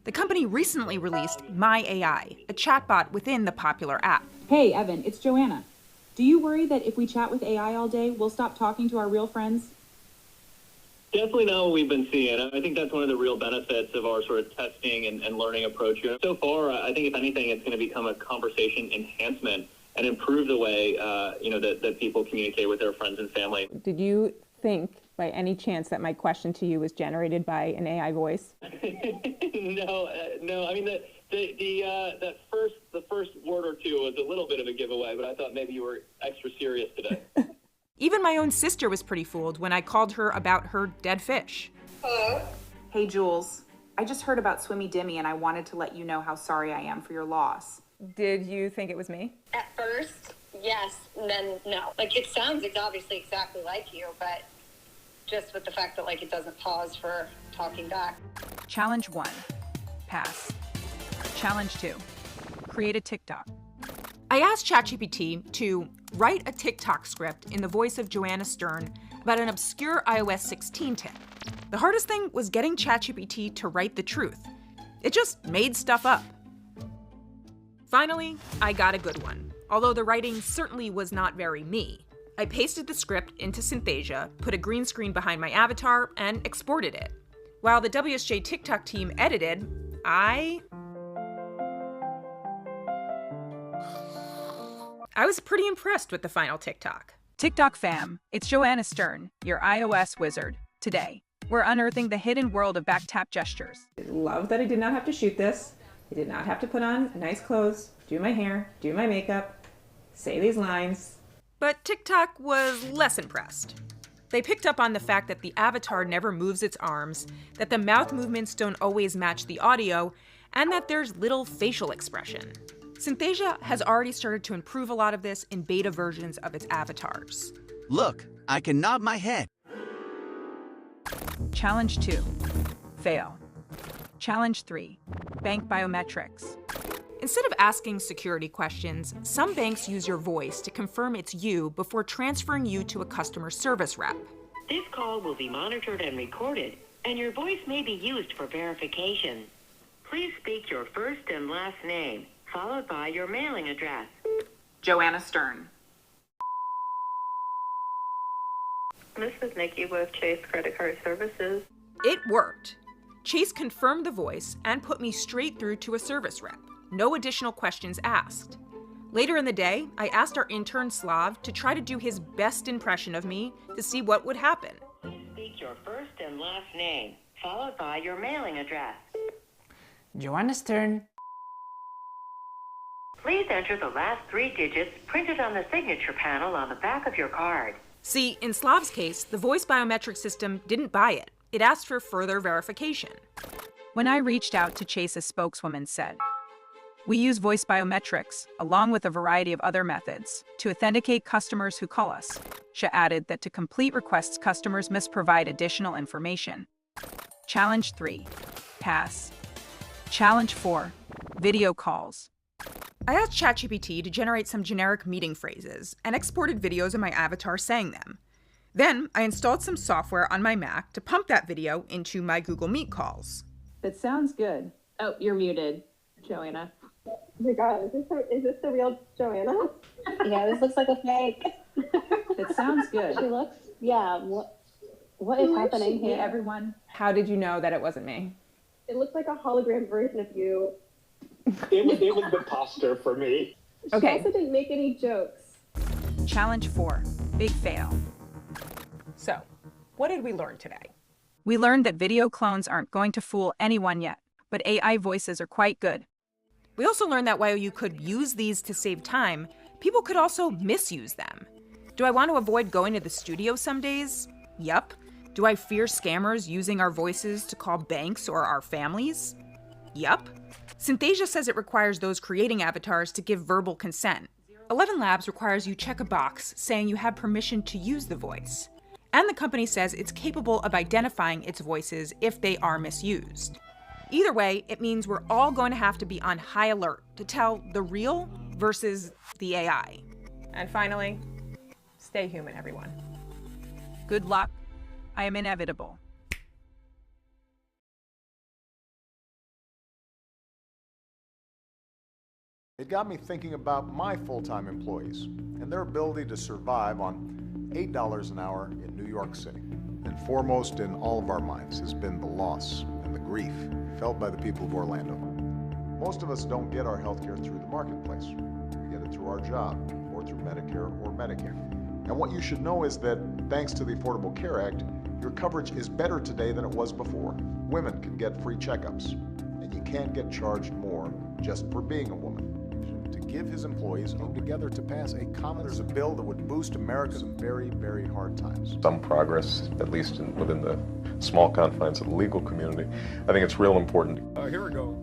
The company recently released My AI, a chatbot within the popular app. Hey, Evan, it's Joanna. Do you worry that if we chat with AI all day, we'll stop talking to our real friends? Definitely not what we've been seeing. I think that's one of the real benefits of our sort of testing and learning approach here. So far, I think if anything, it's going to become a conversation enhancement and improve the way, that people communicate with their friends and family. Did you think, by any chance, that my question to you was generated by an AI voice? No. I mean, the first word or two was a little bit of a giveaway, but I thought maybe you were extra serious today. Even my own sister was pretty fooled when I called her about her dead fish. Hello? Hey, Jules. I just heard about Swimmy Dimmy, and I wanted to let you know how sorry I am for your loss. Did you think it was me? At first, yes, and then no. Like, it sounds obviously exactly like you, but just with the fact that, it doesn't pause for talking back. Challenge 1, pass. Challenge 2, create a TikTok. I asked ChatGPT to write a TikTok script in the voice of Joanna Stern about an obscure iOS 16 tip. The hardest thing was getting ChatGPT to write the truth. It just made stuff up. Finally, I got a good one, although the writing certainly was not very me. I pasted the script into Synthesia, put a green screen behind my avatar, and exported it. While the WSJ TikTok team edited, I was pretty impressed with the final TikTok. TikTok fam, it's Joanna Stern, your iOS wizard. Today, we're unearthing the hidden world of back tap gestures. I love that I did not have to shoot this. I did not have to put on nice clothes, do my hair, do my makeup, say these lines. But TikTok was less impressed. They picked up on the fact that the avatar never moves its arms, that the mouth movements don't always match the audio, and that there's little facial expression. Synthesia has already started to improve a lot of this in beta versions of its avatars. Look, I can nod my head. Challenge 2, fail. Challenge 3, bank biometrics. Instead of asking security questions, some banks use your voice to confirm it's you before transferring you to a customer service rep. This call will be monitored and recorded, and your voice may be used for verification. Please speak your first and last name, followed by your mailing address. Joanna Stern. This is Nikki with Chase Credit Card Services. It worked. Chase confirmed the voice and put me straight through to a service rep. No additional questions asked. Later in the day, I asked our intern Slav to try to do his best impression of me to see what would happen. Speak your first and last name, followed by your mailing address. Joanna Stern. Please enter the last 3 digits printed on the signature panel on the back of your card. See, in Slav's case, the voice biometric system didn't buy it. It asked for further verification. When I reached out to Chase, a spokeswoman said, "We use voice biometrics, along with a variety of other methods, to authenticate customers who call us." She added that to complete requests, customers must provide additional information. Challenge 3, pass. Challenge 4, video calls. I asked ChatGPT to generate some generic meeting phrases and exported videos of my avatar saying them. Then I installed some software on my Mac to pump that video into my Google Meet calls. It sounds good. Oh, you're muted, Joanna. Oh my God, is this the real Joanna? Yeah, this looks like a fake. It sounds good. She looks, yeah, what is happening here? Hey, everyone. How did you know that it wasn't me? It looks like a hologram version of you. It was the imposter for me. Okay. She also didn't make any jokes. Challenge 4, big fail. So, what did we learn today? We learned that video clones aren't going to fool anyone yet, but AI voices are quite good. We also learned that while you could use these to save time, people could also misuse them. Do I want to avoid going to the studio some days? Yup. Do I fear scammers using our voices to call banks or our families? Yup. Synthesia says it requires those creating avatars to give verbal consent. 11 Labs requires you check a box saying you have permission to use the voice. And the company says it's capable of identifying its voices if they are misused. Either way, it means we're all going to have to be on high alert to tell the real versus the AI. And finally, stay human, everyone. Good luck. I am inevitable. It got me thinking about my full-time employees and their ability to survive on $8 an hour in New York City. And foremost in all of our minds has been the loss and the grief felt by the people of Orlando. Most of us don't get our health care through the marketplace. We get it through our job or through Medicare or Medicare. And what you should know is that thanks to the Affordable Care Act, your coverage is better today than it was before. Women can get free checkups, and you can't get charged more just for being a woman. To give his employees come together to pass a common, there's a bill that would boost America in very, very hard times. Some progress, at least within the small confines of the legal community. I think it's real important. Here we go.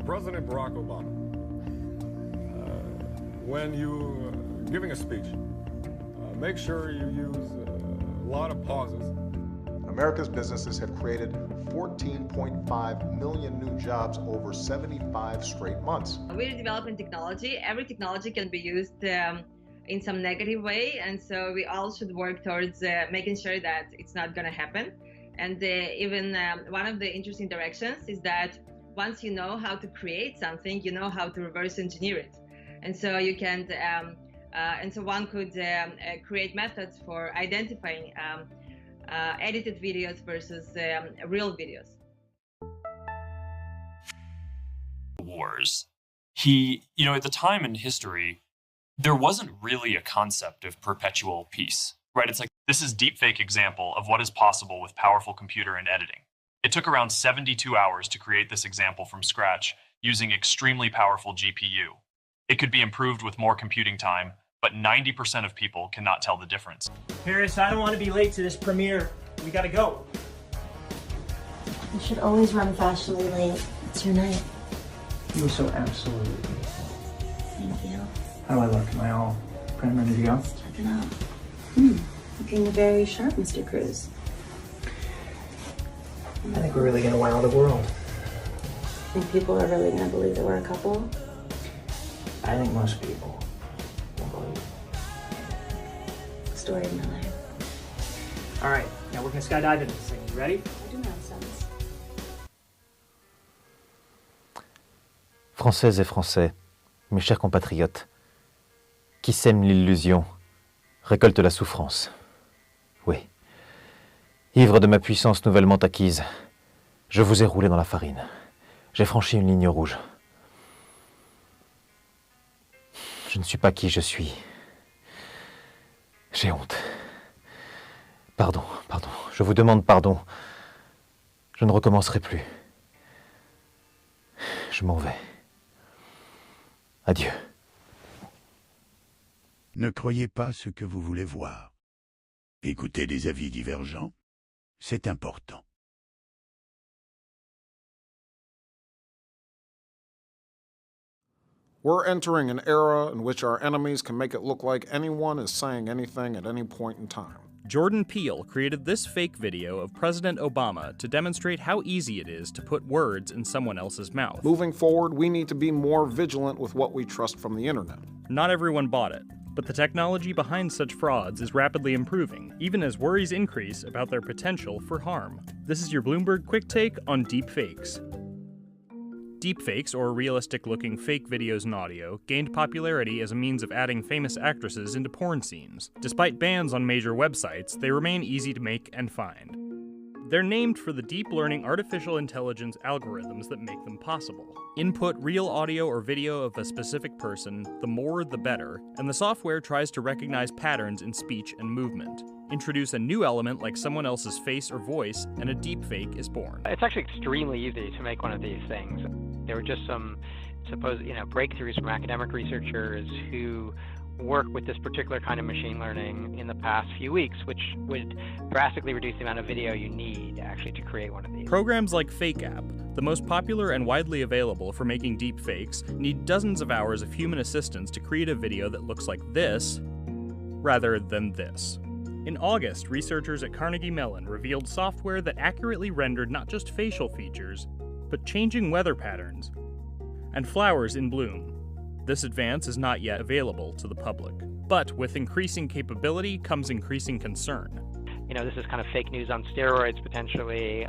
President Barack Obama, when you giving a speech, make sure you use a lot of pauses. America's businesses have created 14.5 million new jobs over 75 straight months. We're developing technology. Every technology can be used in some negative way, and so we all should work towards making sure that it's not going to happen. And even one of the interesting directions is that once you know how to create something, you know how to reverse engineer it. And so you can, and so one could create methods for identifying edited videos versus real videos. Wars. At the time in history, there wasn't really a concept of perpetual peace, right? It's like, this is deepfake example of what is possible with powerful computer and editing. It took around 72 hours to create this example from scratch using extremely powerful GPU. It could be improved with more computing time, but 90% of people cannot tell the difference. Paris, I don't want to be late to this premiere. We gotta go. You should always run fashionably late. It's your night. You were so absolutely. Thank you. How do I look? Am I all pretty ready to go? Check it out. Looking very sharp, Mr. Cruz. I think we're really gonna wow the world. Think people are really gonna believe that we're a couple? I think most people will believe. Story of my life. All right, now we're gonna skydive into this thing. You ready? I do nonsense. Françaises et Français, mes chers compatriotes, qui sème l'illusion, récolte la souffrance. Oui. Ivre de ma puissance nouvellement acquise, je vous ai roulé dans la farine. J'ai franchi une ligne rouge. Je ne suis pas qui je suis. J'ai honte. Pardon, pardon. Je vous demande pardon. Je ne recommencerai plus. Je m'en vais. Adieu. Ne croyez pas ce que vous voulez voir. Écoutez des avis divergents, c'est important. We're entering an era in which our enemies can make it look like anyone is saying anything at any point in time. Jordan Peele created this fake video of President Obama to demonstrate how easy it is to put words in someone else's mouth. Moving forward, we need to be more vigilant with what we trust from the internet. Not everyone bought it, but the technology behind such frauds is rapidly improving, even as worries increase about their potential for harm. This is your Bloomberg Quick Take on deepfakes. Deepfakes, or realistic-looking fake videos and audio, gained popularity as a means of adding famous actresses into porn scenes. Despite bans on major websites, they remain easy to make and find. They're named for the deep learning artificial intelligence algorithms that make them possible. Input real audio or video of a specific person, the more the better, and the software tries to recognize patterns in speech and movement. Introduce a new element like someone else's face or voice, and a deepfake is born. It's actually extremely easy to make one of these things. There were just some supposed, breakthroughs from academic researchers who work with this particular kind of machine learning in the past few weeks, which would drastically reduce the amount of video you need actually to create one of these. Programs like FakeApp, the most popular and widely available for making deep fakes, need dozens of hours of human assistance to create a video that looks like this, rather than this. In August, researchers at Carnegie Mellon revealed software that accurately rendered not just facial features, but changing weather patterns and flowers in bloom. This advance is not yet available to the public. But with increasing capability comes increasing concern. This is kind of fake news on steroids, potentially.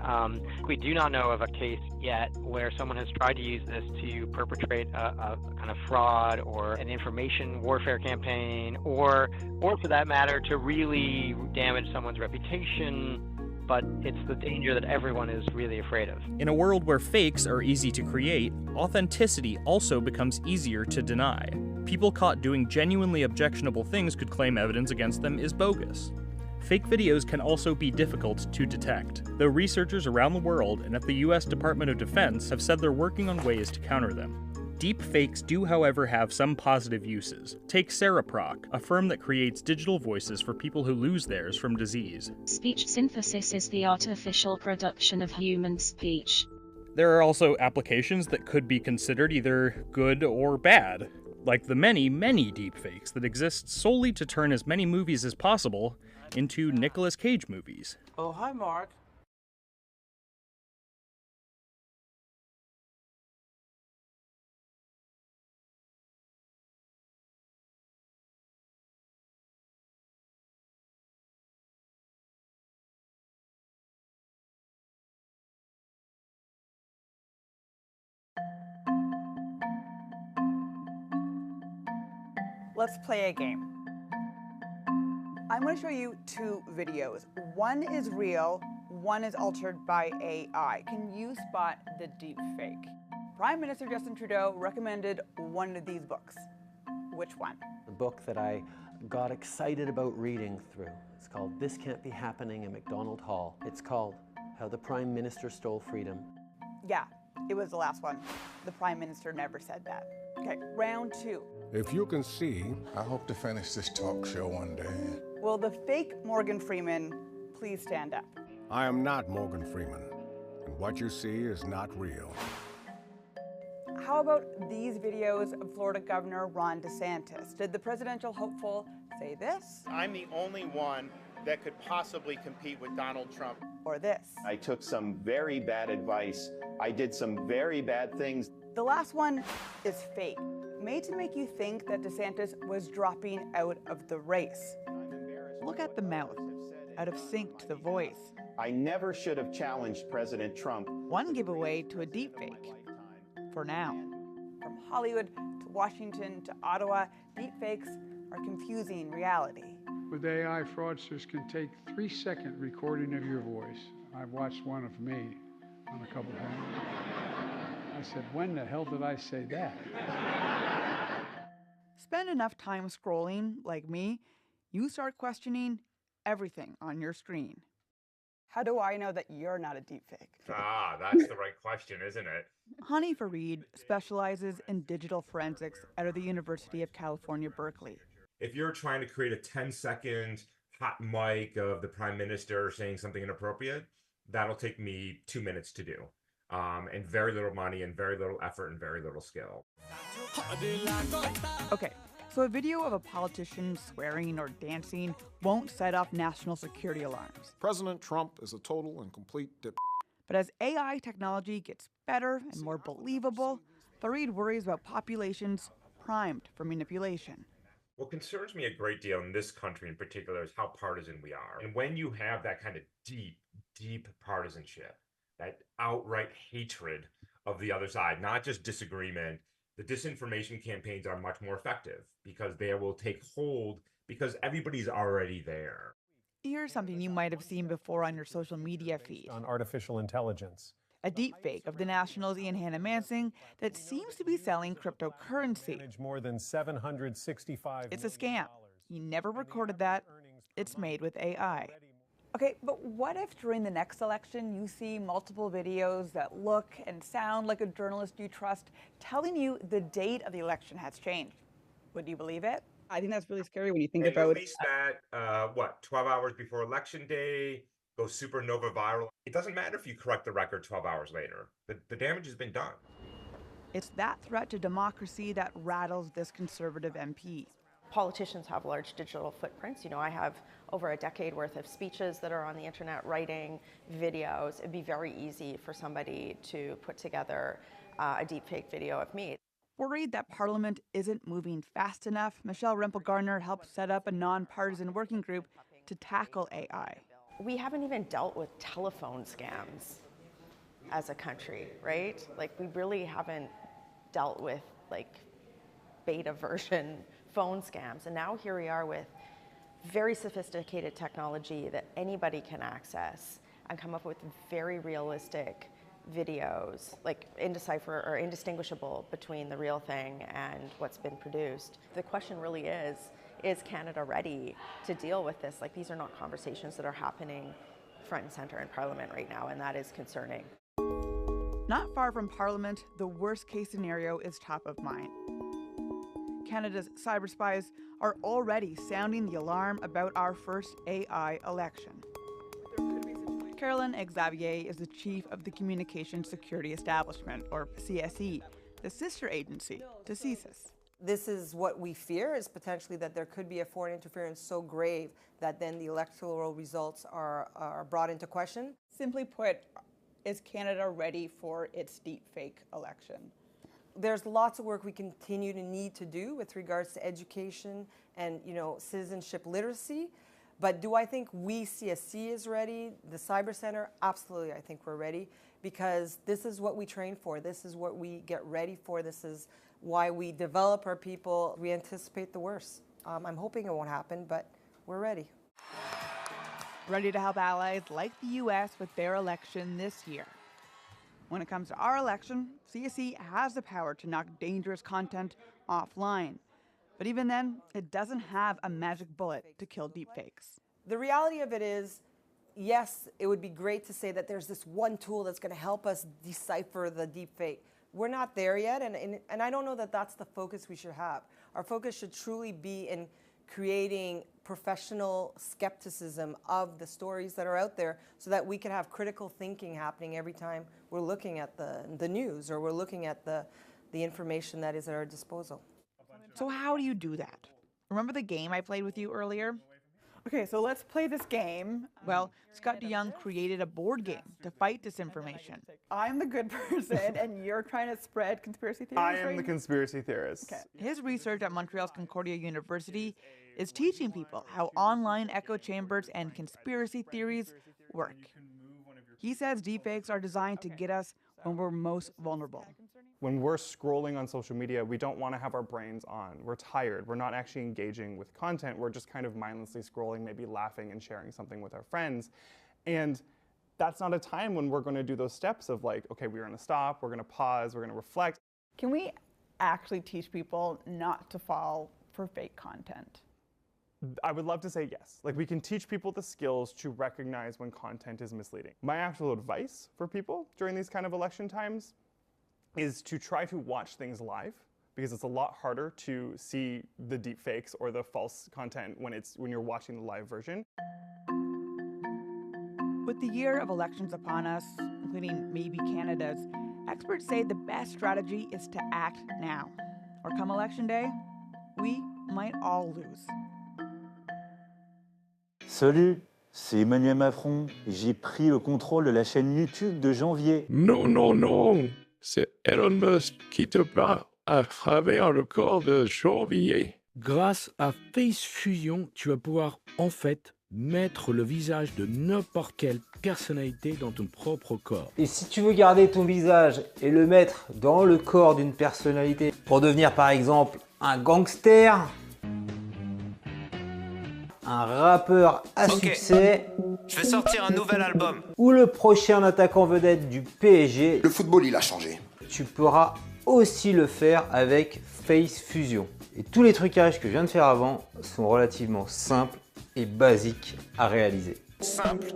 We do not know of a case yet where someone has tried to use this to perpetrate a kind of fraud or an information warfare campaign, or for that matter, to really damage someone's reputation. But it's the danger that everyone is really afraid of. In a world where fakes are easy to create, authenticity also becomes easier to deny. People caught doing genuinely objectionable things could claim evidence against them is bogus. Fake videos can also be difficult to detect, though researchers around the world and at the US Department of Defense have said they're working on ways to counter them. Deep fakes do, however, have some positive uses. Take Cereproc, a firm that creates digital voices for people who lose theirs from disease. Speech synthesis is the artificial production of human speech. There are also applications that could be considered either good or bad, like the many, many deepfakes that exist solely to turn as many movies as possible into Nicolas Cage movies. Oh, hi, Mark. Let's play a game. I'm going to show you two videos. One is real, one is altered by AI. Can you spot the deep fake? Prime Minister Justin Trudeau recommended one of these books. Which one? The book that I got excited about reading through. It's called This Can't Be Happening in MacDonald Hall. It's called How the Prime Minister Stole Freedom. Yeah, it was the last one. The Prime Minister never said that. Okay, round two. If you can see, I hope to finish this talk show one day. Will the fake Morgan Freeman please stand up? I am not Morgan Freeman, and what you see is not real. How about these videos of Florida Governor Ron DeSantis? Did the presidential hopeful say this? I'm the only one that could possibly compete with Donald Trump. Or this? I took some very bad advice. I did some very bad things. The last one is fake, made to make you think that DeSantis was dropping out of the race. Look at the mouth. out of sync to the voice. I never should have challenged President Trump. One giveaway to a deepfake. For now. From Hollywood to Washington to Ottawa, deepfakes are confusing reality. With AI, fraudsters can take 3-second recording of your voice. I've watched one of me on a couple of times. I said, when the hell did I say that? Spend enough time scrolling, like me, you start questioning everything on your screen. How do I know that you're not a deepfake? Ah, that's the right question, isn't it? Hani Farid specializes in digital forensics out of the University of California, Berkeley. If you're trying to create a 10-second hot mic of the prime minister saying something inappropriate, that'll take me 2 minutes to do. And very little money and very little effort and very little skill. Okay, so a video of a politician swearing or dancing won't set off national security alarms. President Trump is a total and complete dip. But as AI technology gets better and more believable, Farid worries about populations primed for manipulation. What concerns me a great deal in this country in particular is how partisan we are. And when you have that kind of deep partisanship, that outright hatred of the other side, not just disagreement, the disinformation campaigns are much more effective because they will take hold because everybody's already there. Here's something you might have seen before on your social media feed. On artificial intelligence. A deepfake of the National's Ian Hannah-Mansing that seems to be selling cryptocurrency. More than $765 It's a scam. He never recorded that. It's made with AI. Okay, but what if during the next election you see multiple videos that look and sound like a journalist you trust telling you the date of the election has changed? Would you believe it? I think that's really scary when you think about it. At least that, 12 hours before election day, goes supernova viral. It doesn't matter if you correct the record 12 hours later. The damage has been done. It's that threat to democracy that rattles this conservative MP. Politicians have large digital footprints. You know, I have over a decade worth of speeches that are on the internet, writing, videos. It'd be very easy for somebody to put together a deepfake video of me. Worried that Parliament isn't moving fast enough, Michelle Rempel-Garner helped set up a nonpartisan working group to tackle AI. We haven't even dealt with telephone scams as a country, right? Like, we really haven't dealt with, like, beta version phone scams. And now here we are with very sophisticated technology that anybody can access and come up with very realistic videos, like indecipher or indistinguishable between the real thing and what's been produced. The question really is Canada ready to deal with this? Like, these are not conversations that are happening front and center in Parliament right now, and that is concerning. Not far from Parliament, the worst case scenario is top of mind. Canada's cyber spies are already sounding the alarm about our first AI election. Carolyn Xavier is the chief of the Communications Security Establishment, or CSE, the sister agency to CSIS. This is what we fear, is potentially that there could be a foreign interference so grave that then the electoral results are brought into question. Simply put, is Canada ready for its deepfake election? There's lots of work we continue to need to do with regards to education and, citizenship literacy. But do I think we, CSC, is ready? The Cyber Center, absolutely, I think we're ready, because this is what we train for. This is what we get ready for. This is why we develop our people. We anticipate the worst. I'm hoping it won't happen, but we're ready. Ready to help allies like the U.S. with their election this year. When it comes to our election, CSE has the power to knock dangerous content offline. But even then, it doesn't have a magic bullet to kill deepfakes. The reality of it is, yes, it would be great to say that there's this one tool that's going to help us decipher the deepfake. We're not there yet, and I don't know that that's the focus we should have. Our focus should truly be in creating professional skepticism of the stories that are out there so that we can have critical thinking happening every time we're looking at the news or we're looking at the information that is at our disposal. So how do you do that? Remember the game I played with you earlier? Okay, so let's play this game. Well, Scott DeYoung created a board game to fight disinformation. I'm the good person, and you're trying to spread conspiracy theories. I am the conspiracy theorist. Okay. His research at Montreal's Concordia University is teaching people how online echo chambers and conspiracy theories work. He says deepfakes are designed to get us when we're most vulnerable. When we're scrolling on social media, we don't want to have our brains on. We're tired. We're not actually engaging with content. We're just kind of mindlessly scrolling, maybe laughing and sharing something with our friends. And that's not a time when we're going to do those steps of like, okay, we're going to stop, we're going to pause, we're going to reflect. Can we actually teach people not to fall for fake content? I would love to say yes. Like, we can teach people the skills to recognize when content is misleading. My actual advice for people during these kind of election times is to try to watch things live, because it's a lot harder to see the deep fakes or the false content when you're watching the live version. With the year of elections upon us, including maybe Canada's, experts say the best strategy is to act now. Or come election day, we might all lose. Salut, c'est Emmanuel Macron. J'ai pris le contrôle de la chaîne YouTube de janvier. Non, non, non. C'est Elon Musk qui te parle à travers le corps de janvier. Grâce à Face Fusion, tu vas pouvoir en fait mettre le visage de n'importe quelle personnalité dans ton propre corps. Et si tu veux garder ton visage et le mettre dans le corps d'une personnalité pour devenir par exemple un gangster, un rappeur à succès, je vais sortir un nouvel album, ou le prochain attaquant vedette du PSG, le football il a changé. Tu pourras aussi le faire avec Face Fusion. Et tous les trucages que je viens de faire avant sont relativement simples et basiques à réaliser. Simple,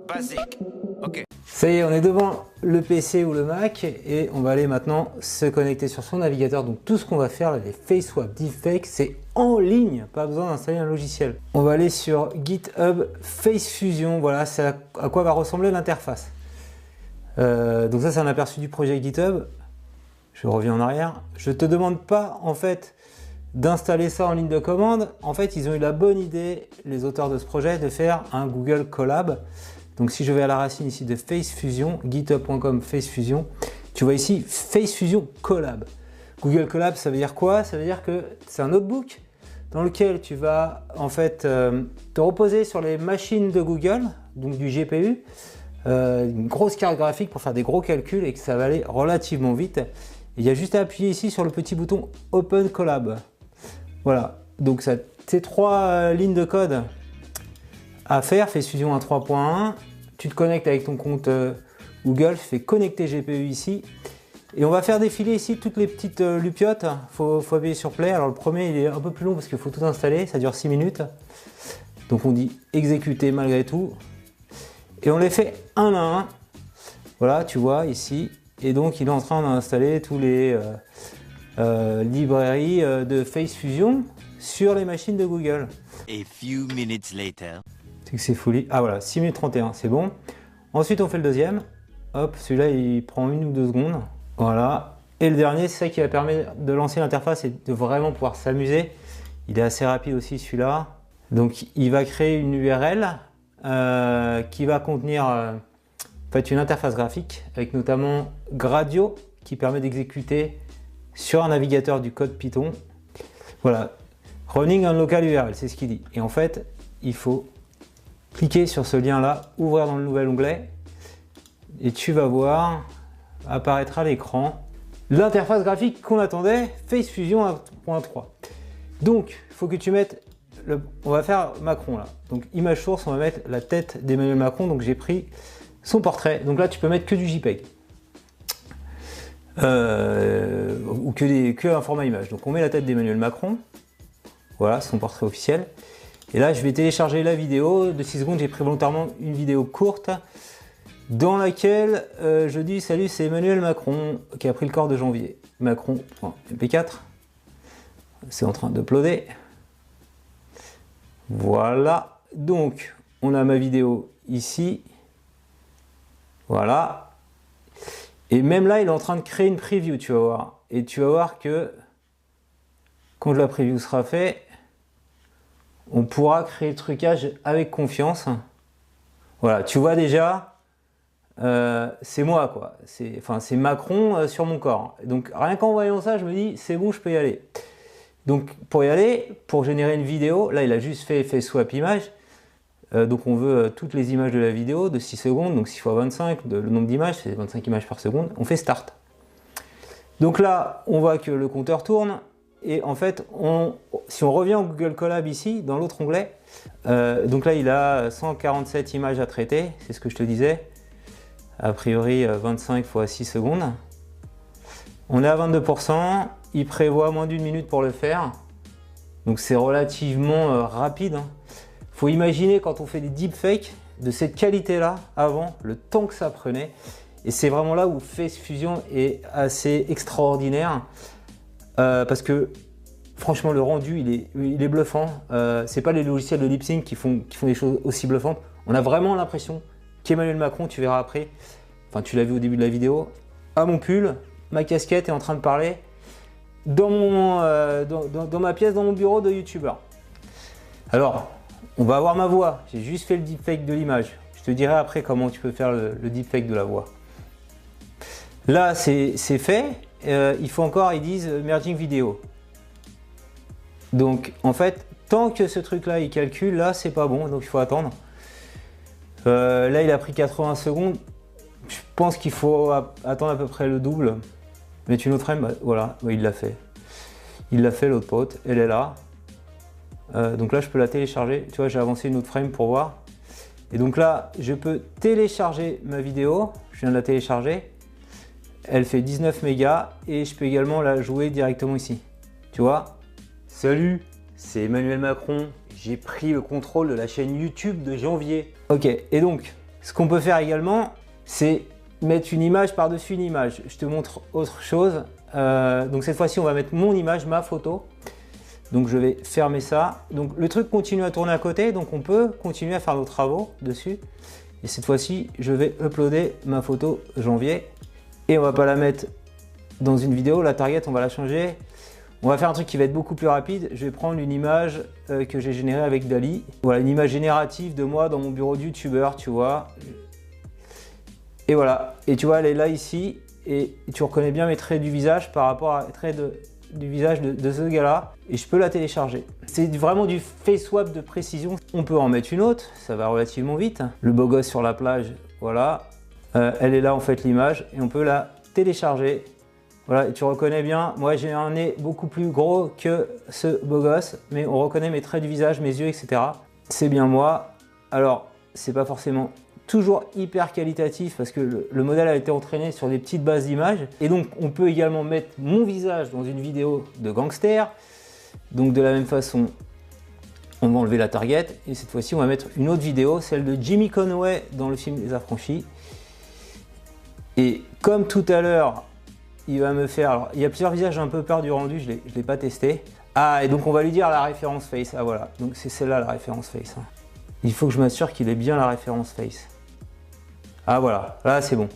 basique, ok. Ça y est, on est devant le PC ou le Mac et on va aller maintenant se connecter sur son navigateur. Donc tout ce qu'on va faire, là, les face swap, deepfake, c'est en ligne, pas besoin d'installer un logiciel. On va aller sur GitHub Face Fusion, voilà, c'est à quoi va ressembler l'interface. Donc ça, c'est un aperçu du projet GitHub. Je reviens en arrière. Je te demande pas en fait d'installer ça en ligne de commande. En fait, ils ont eu la bonne idée, les auteurs de ce projet, de faire un Google Colab. Donc si je vais à la racine ici de Face Fusion, github.com Face Fusion, tu vois ici Face Fusion Colab. Google Colab, ça veut dire quoi? Ça veut dire que c'est un notebook dans lequel tu vas en fait te reposer sur les machines de Google, donc du GPU, une grosse carte graphique pour faire des gros calculs et que ça va aller relativement vite. Et il y a juste à appuyer ici sur le petit bouton Open Colab. Voilà, donc ça, ces trois lignes de code à faire, Face Fusion 1.3.1, tu te connectes avec ton compte Google, tu fais connecter GPU ici, et on va faire défiler ici toutes les petites lupiotes. Faut appuyer sur Play. Alors le premier il est un peu plus long parce qu'il faut tout installer, ça dure 6 minutes. Donc on dit exécuter malgré tout, et on les fait un à un. Voilà, tu vois ici, et donc il est en train d'installer tous les librairies de Face Fusion sur les machines de Google. A few minutes later. C'est que c'est folie. Ah voilà, 6 minutes 31, c'est bon. Ensuite, on fait le deuxième. Hop, celui-là, il prend 1 ou 2 secondes. Voilà. Et le dernier, c'est ça qui va permettre de lancer l'interface et de vraiment pouvoir s'amuser. Il est assez rapide aussi, celui-là. Donc, il va créer une URL qui va contenir en fait, une interface graphique avec notamment Gradio qui permet d'exécuter sur un navigateur du code Python. Voilà. Running on local URL, c'est ce qu'il dit. Et en fait, il faut cliquer sur ce lien-là, ouvrir dans le nouvel onglet, et tu vas voir, apparaîtra à l'écran, l'interface graphique qu'on attendait, Face Fusion 1.3. Donc, il faut que tu mettes, on va faire Macron là. Donc, image source, on va mettre la tête d'Emmanuel Macron, donc j'ai pris son portrait. Donc là, tu peux mettre que du JPEG. Ou que un format image. Donc, on met la tête d'Emmanuel Macron. Voilà, son portrait officiel. Et là, je vais télécharger la vidéo de 6 secondes. J'ai pris volontairement une vidéo courte dans laquelle je dis « Salut, c'est Emmanuel Macron qui a pris le corps de janvier. » Macron.mp4. C'est en train d'uploader. Voilà. Donc, on a ma vidéo ici. Voilà. Et même là, il est en train de créer une preview, tu vas voir. Et tu vas voir que quand la preview sera faite, on pourra créer le trucage avec confiance. Voilà, tu vois déjà, c'est moi quoi, c'est Macron sur mon corps. Donc rien qu'en voyant ça, je me dis c'est bon, je peux y aller. Donc pour y aller, pour générer une vidéo, là il a juste fait swap image. Donc on veut toutes les images de la vidéo de 6 secondes, donc 6 x 25, le nombre d'images, c'est 25 images par seconde. On fait start. Donc là, on voit que le compteur tourne. Et en fait, si on revient au Google Colab ici, dans l'autre onglet, donc là il a 147 images à traiter, c'est ce que je te disais. A priori 25 x 6 secondes. On est à 22%, il prévoit moins d'1 minute pour le faire. Donc c'est relativement rapide. Hein. Faut imaginer quand on fait des deepfakes de cette qualité-là, avant, le temps que ça prenait. Et c'est vraiment là où Face Fusion est assez extraordinaire. Parce que franchement, le rendu, il est bluffant. C'est pas les logiciels de lip sync qui font des choses aussi bluffantes. On a vraiment l'impression qu'Emmanuel Macron, tu verras après, enfin tu l'as vu au début de la vidéo, à mon pull, ma casquette est en train de parler dans ma pièce, dans mon bureau de youtubeur. Alors, on va avoir ma voix. J'ai juste fait le deepfake de l'image. Je te dirai après comment tu peux faire le deepfake de la voix. Là, c'est fait. Il faut encore, ils disent merging vidéo. Donc, en fait, tant que ce truc-là, il calcule, là, c'est pas bon. Donc, il faut attendre. Là, il a pris 80 secondes. Je pense qu'il faut attendre à peu près le double. Mettre une autre frame, bah, voilà, il l'a fait. Il l'a fait, l'autre pote. Elle est là. Donc là, je peux la télécharger. Tu vois, j'ai avancé une autre frame pour voir. Et donc là, je peux télécharger ma vidéo. Je viens de la télécharger. Elle fait 19 mégas et je peux également la jouer directement ici. Tu vois? Salut, c'est Emmanuel Macron. J'ai pris le contrôle de la chaîne YouTube de janvier. Ok, et donc, ce qu'on peut faire également, c'est mettre une image par-dessus une image. Je te montre autre chose. Donc cette fois-ci, on va mettre mon image, ma photo. Donc je vais fermer ça. Donc le truc continue à tourner à côté, donc on peut continuer à faire nos travaux dessus. Et cette fois-ci, je vais uploader ma photo janvier. Et on va pas la mettre dans une vidéo, la target, on va la changer. On va faire un truc qui va être beaucoup plus rapide. Je vais prendre une image que j'ai générée avec Dali. Voilà, une image générative de moi dans mon bureau de youtubeur, tu vois. Et voilà. Et tu vois, elle est là ici. Et tu reconnais bien mes traits du visage par rapport à traits du visage de ce gars-là. Et je peux la télécharger. C'est vraiment du face swap de précision. On peut en mettre une autre, ça va relativement vite. Le beau gosse sur la plage, voilà. Elle est là en fait l'image et on peut la télécharger. Voilà, et tu reconnais bien, moi j'ai un nez beaucoup plus gros que ce beau gosse, mais on reconnaît mes traits du visage, mes yeux, etc. C'est bien moi. Alors, c'est pas forcément toujours hyper qualitatif parce que le modèle a été entraîné sur des petites bases d'images. Et donc, on peut également mettre mon visage dans une vidéo de gangster. Donc, de la même façon, on va enlever la target. Et cette fois-ci, on va mettre une autre vidéo, celle de Jimmy Conway dans le film Les Affranchis. Et comme tout à l'heure, il va me faire... Alors, il y a plusieurs visages, j'ai un peu peur du rendu, je ne l'ai pas testé. Ah, et donc on va lui dire la référence face. Ah voilà, donc c'est celle-là la référence face. Il faut que je m'assure qu'il ait bien la référence face. Ah voilà, là c'est bon.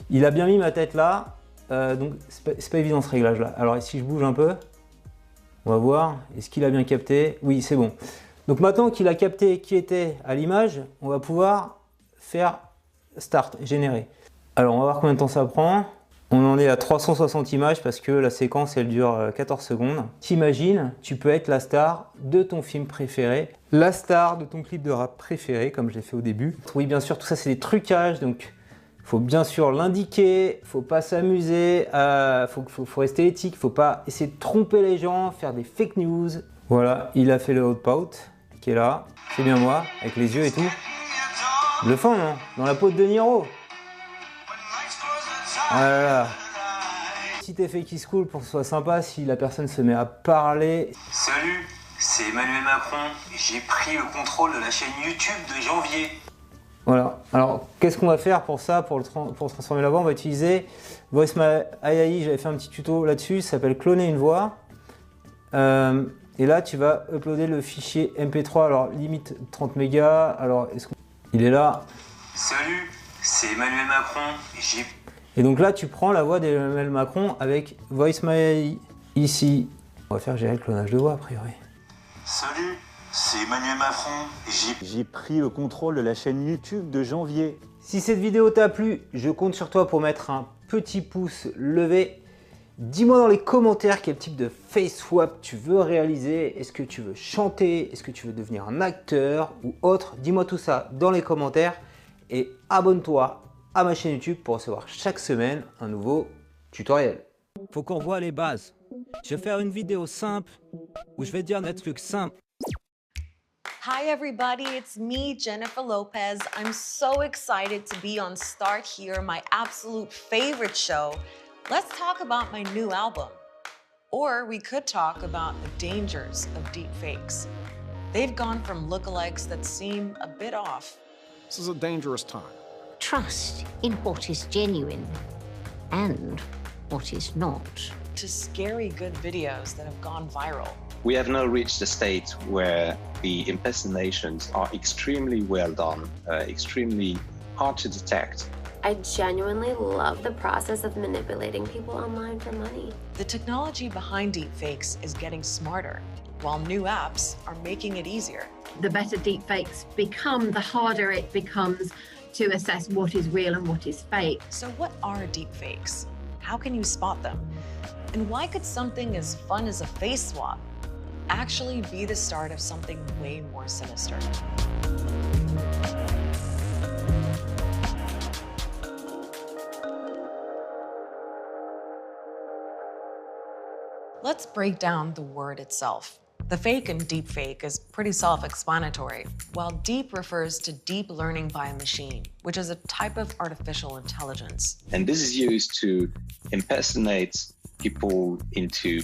Il a bien mis ma tête là, donc c'est pas évident ce réglage là. Alors si je bouge un peu, on va voir, est-ce qu'il a bien capté? Oui, c'est bon. Donc maintenant qu'il a capté qui était à l'image, on va pouvoir faire start, générer. Alors on va voir combien de temps ça prend. On en est à 360 images parce que la séquence elle dure 14 secondes. T'imagines, tu peux être la star de ton film préféré, la star de ton clip de rap préféré comme je l'ai fait au début. Oui bien sûr tout ça c'est des trucages donc il faut bien sûr l'indiquer, faut pas s'amuser, faut rester éthique, faut pas essayer de tromper les gens, faire des fake news. Voilà, il a fait le hot pout qui est là, c'est bien moi, avec les yeux et tout. Bluffant non? Dans la peau de Niro. Voilà. Petit effet qui se coule pour que ce soit sympa si la personne se met à parler. Salut, c'est Emmanuel Macron. J'ai pris le contrôle de la chaîne YouTube de janvier. Voilà. Alors, qu'est-ce qu'on va faire pour ça, pour transformer la voix? On va utiliser Voice My AI. J'avais fait un petit tuto là-dessus. Ça s'appelle cloner une voix. Et là, tu vas uploader le fichier MP3. Alors, limite 30 mégas. Alors, il est là. Salut, c'est Emmanuel Macron. J'ai... Et donc là, tu prends la voix d'Emmanuel Macron avec Voice My AI ici. On va faire gérer le clonage de voix a priori. Salut, C'est Emmanuel Macron. J'ai pris le contrôle de la chaîne YouTube de janvier. Si cette vidéo t'a plu, je compte sur toi pour mettre un petit pouce levé. Dis-moi dans les commentaires quel type de face swap tu veux réaliser. Est-ce que tu veux chanter? Est-ce que tu veux devenir un acteur ou autre? Dis-moi tout ça dans les commentaires et abonne-toi à ma chaîne YouTube pour recevoir chaque semaine un nouveau tutoriel. Faut qu'on voit les bases. Je vais faire une vidéo simple où je vais dire des trucs simples. Hi everybody, it's me, Jennifer Lopez. I'm so excited to be on Start Here, my absolute favorite show. Let's talk about my new album. Or we could talk about the dangers of deepfakes. They've gone from lookalikes that seem a bit off. This is a dangerous time. Trust in what is genuine and what is not. To scary good videos that have gone viral. We have now reached a state where the impersonations are extremely well done, extremely hard to detect. I genuinely love the process of manipulating people online for money. The technology behind deepfakes is getting smarter, while new apps are making it easier. The better deepfakes become, the harder it becomes to assess what is real and what is fake. So what are deepfakes? How can you spot them? And why could something as fun as a face swap actually be the start of something way more sinister? Let's break down the word itself. The fake in deepfake is pretty self-explanatory. While deep refers to deep learning by a machine, which is a type of artificial intelligence. And this is used to impersonate people into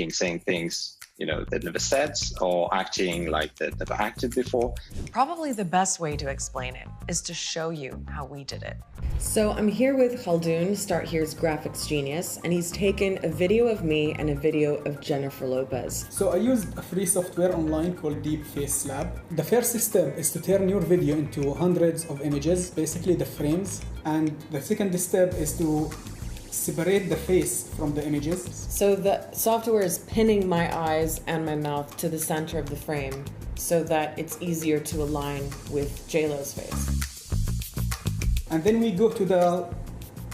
saying things, they've never said or acting like they've never acted before. Probably the best way to explain it is to show you how we did it. So I'm here with Khaldoon, Start Here's graphics genius, and he's taken a video of me and a video of Jennifer Lopez. So I used a free software online called Deep Face Lab. The first step is to turn your video into hundreds of images, basically the frames. And the second step is to separate the face from the images. So the software is pinning my eyes and my mouth to the center of the frame so that it's easier to align with JLo's face. And then we go to the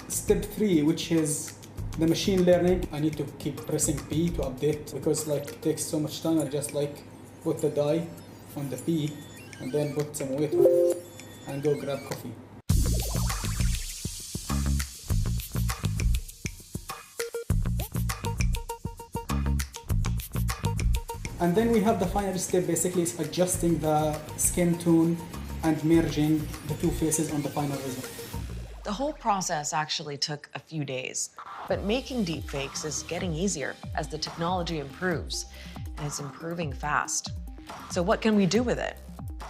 step 3, which is the machine learning. I need to keep pressing P to update because it takes so much time. I just put the die on the P and then put some weight on it and go grab coffee. And then we have the final step, basically is adjusting the skin tone and merging the two faces on the final result. The whole process actually took a few days, but making deepfakes is getting easier as the technology improves, and it's improving fast. So what can we do with it?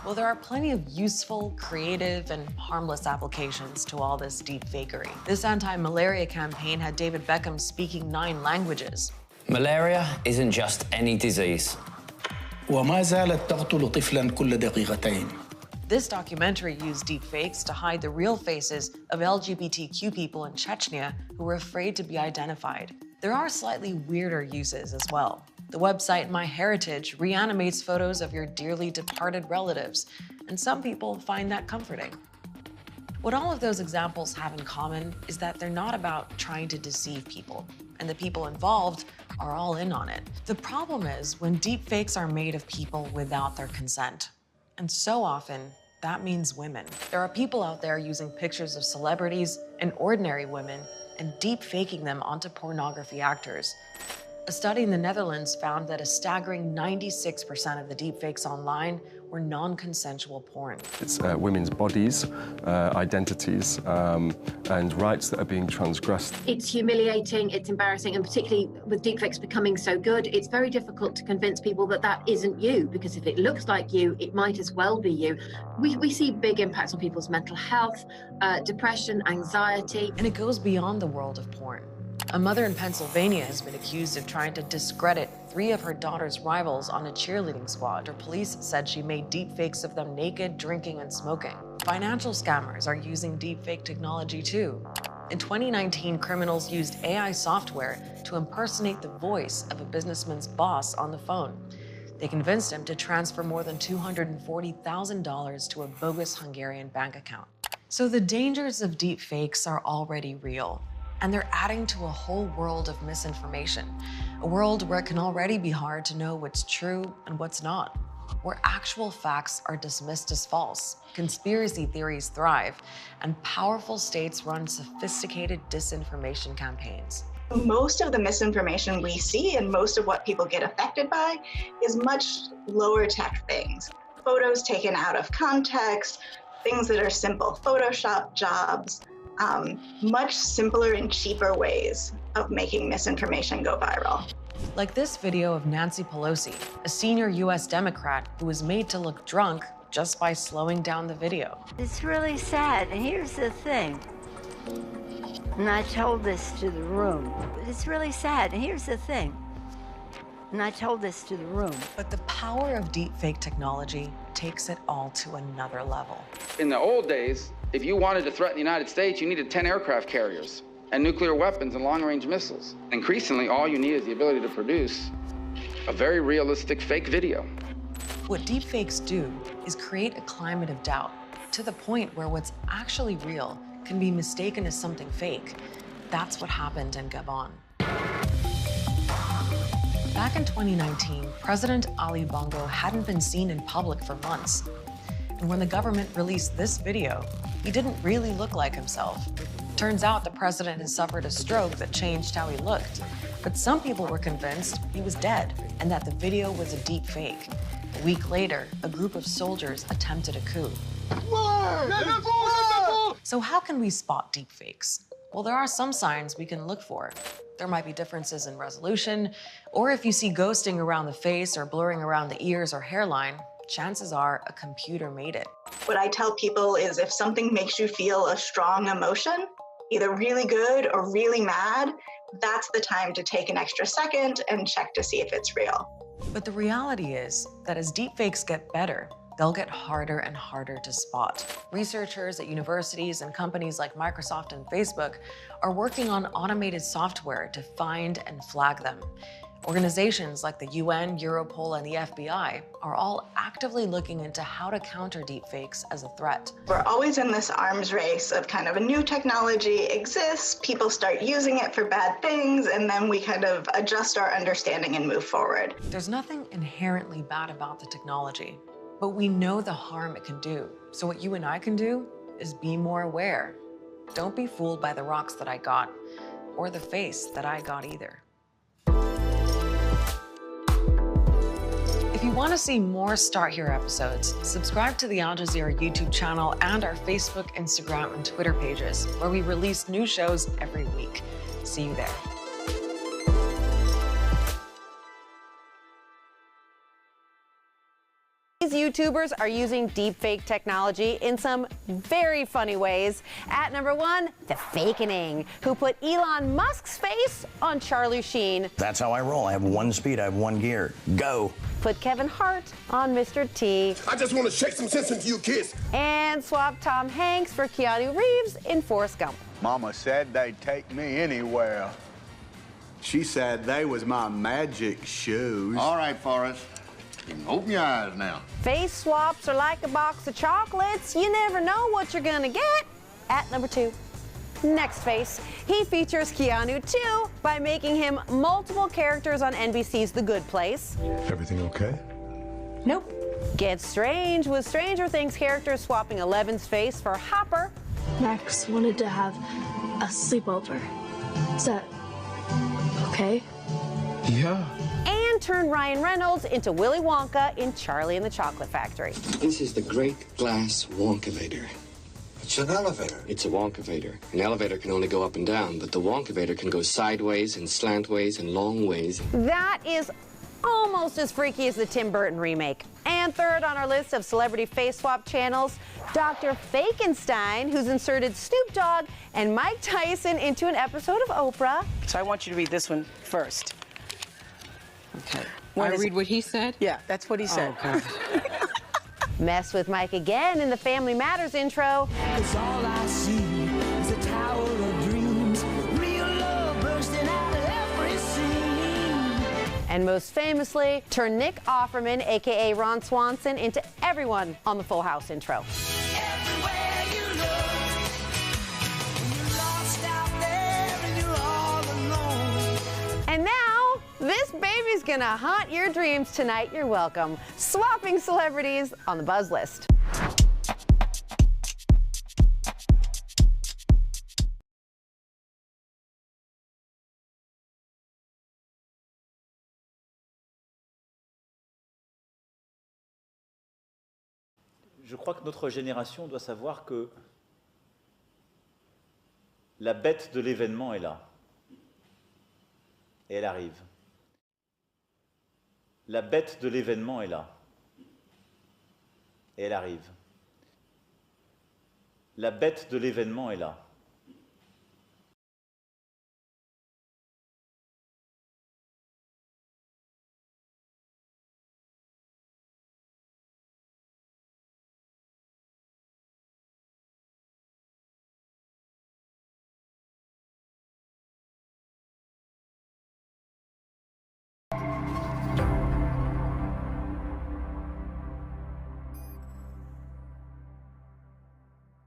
Well, there are plenty of useful, creative, and harmless applications to all this deepfakery. This anti-malaria campaign had David Beckham speaking 9 languages. Malaria isn't just any disease. وما زالت تقتل طفلاً كل دقيقتين. This documentary used deepfakes to hide the real faces of LGBTQ people in Chechnya who were afraid to be identified. There are slightly weirder uses as well. The website MyHeritage reanimates photos of your dearly departed relatives, and some people find that comforting. What all of those examples have in common is that they're not about trying to deceive people, and the people involved are all in on it. The problem is when deepfakes are made of people without their consent. And so often, that means women. There are people out there using pictures of celebrities and ordinary women and deep-faking them onto pornography actors. A study in the Netherlands found that a staggering 96% of the deepfakes online were non-consensual porn. It's women's bodies, identities, and rights that are being transgressed. It's humiliating, it's embarrassing, and particularly with deepfakes becoming so good, it's very difficult to convince people that that isn't you, because if it looks like you, it might as well be you. We see big impacts on people's mental health, depression, anxiety. And it goes beyond the world of porn. A mother in Pennsylvania has been accused of trying to discredit 3 of her daughter's rivals on a cheerleading squad. Her police said she made deepfakes of them naked, drinking, and smoking. Financial scammers are using deepfake technology too. In 2019, criminals used AI software to impersonate the voice of a businessman's boss on the phone. They convinced him to transfer more than $240,000 to a bogus Hungarian bank account. So the dangers of deep fakes are already real, and they're adding to a whole world of misinformation, a world where it can already be hard to know what's true and what's not, where actual facts are dismissed as false, conspiracy theories thrive, and powerful states run sophisticated disinformation campaigns. Most of the misinformation we see and most of what people get affected by is much lower tech things. Photos taken out of context, things that are simple Photoshop jobs, much simpler and cheaper ways of making misinformation go viral. Like this video of Nancy Pelosi, a senior US Democrat who was made to look drunk just by slowing down the video. It's really sad, and here's the thing. And I told this to the room. It's really sad, and here's the thing. And I told this to the room. But the power of deepfake technology takes it all to another level. In the old days, if you wanted to threaten the United States, you needed 10 aircraft carriers and nuclear weapons and long-range missiles. Increasingly, all you need is the ability to produce a very realistic fake video. What deepfakes do is create a climate of doubt to the point where what's actually real can be mistaken as something fake. That's what happened in Gabon. Back in 2019, President Ali Bongo hadn't been seen in public for months. And when the government released this video, he didn't really look like himself. Turns out the president had suffered a stroke that changed how he looked. But some people were convinced he was dead and that the video was a deep fake. A week later, a group of soldiers attempted a coup. So how can we spot deepfakes? Well, there are some signs we can look for. There might be differences in resolution, or if you see ghosting around the face or blurring around the ears or hairline, chances are a computer made it. What I tell people is if something makes you feel a strong emotion, either really good or really mad, that's the time to take an extra second and check to see if it's real. But the reality is that as deepfakes get better, they'll get harder and harder to spot. Researchers at universities and companies like Microsoft and Facebook are working on automated software to find and flag them. Organizations like the UN, Europol, and the FBI are all actively looking into how to counter deepfakes as a threat. We're always in this arms race of kind of a new technology exists, people start using it for bad things, and then we kind of adjust our understanding and move forward. There's nothing inherently bad about the technology, but we know the harm it can do. So what you and I can do is be more aware. Don't be fooled by the rocks that I got, or the face that I got either. If you want to see more Start Here episodes, subscribe to the Al Jazeera YouTube channel and our Facebook, Instagram, and Twitter pages, where we release new shows every week. See you there. These YouTubers are using deepfake technology in some very funny ways. At number 1, the Fakening, who put Elon Musk's face on Charlie Sheen. That's how I roll. I have one speed, I have one gear. Go. Put Kevin Hart on Mr. T. I just want to shake some sense into you kids. And swap Tom Hanks for Keanu Reeves in Forrest Gump. Mama said they'd take me anywhere. She said they was my magic shoes. All right, Forrest. You can open your eyes now. Face swaps are like a box of chocolates. You never know what you're gonna get. At number 2, Next Face. He features Keanu too by making him multiple characters on NBC's The Good Place. Everything okay? Nope. Gets strange with Stranger Things characters swapping Eleven's face for Hopper. Max wanted to have a sleepover. Is that okay? Yeah. And turn Ryan Reynolds into Willy Wonka in Charlie and the Chocolate Factory. This is the Great Glass Wonkavator. It's an elevator. It's a Wonkavator. An elevator can only go up and down, but the Wonkavator can go sideways and slantways and long ways. That is almost as freaky as the Tim Burton remake. And third on our list of celebrity face swap channels, Dr. Fakenstein, who's inserted Snoop Dogg and Mike Tyson into an episode of Oprah. So I want you to read this one first. Okay. I read what he said? Yeah, that's what he said. Oh, Mess with Mike again in the Family Matters intro. 'Cause all I see is a tower of dreams, real love bursting out of every scene. and most famously, turn Nick Offerman, aka Ron Swanson, into everyone on the Full House intro. And now, this baby's gonna haunt your dreams tonight. You're welcome. Swapping celebrities on the Buzz List. Je crois que notre génération doit savoir que la bête de l'événement est là. Et elle arrive. La bête de l'événement est là. Et elle arrive. La bête de l'événement est là.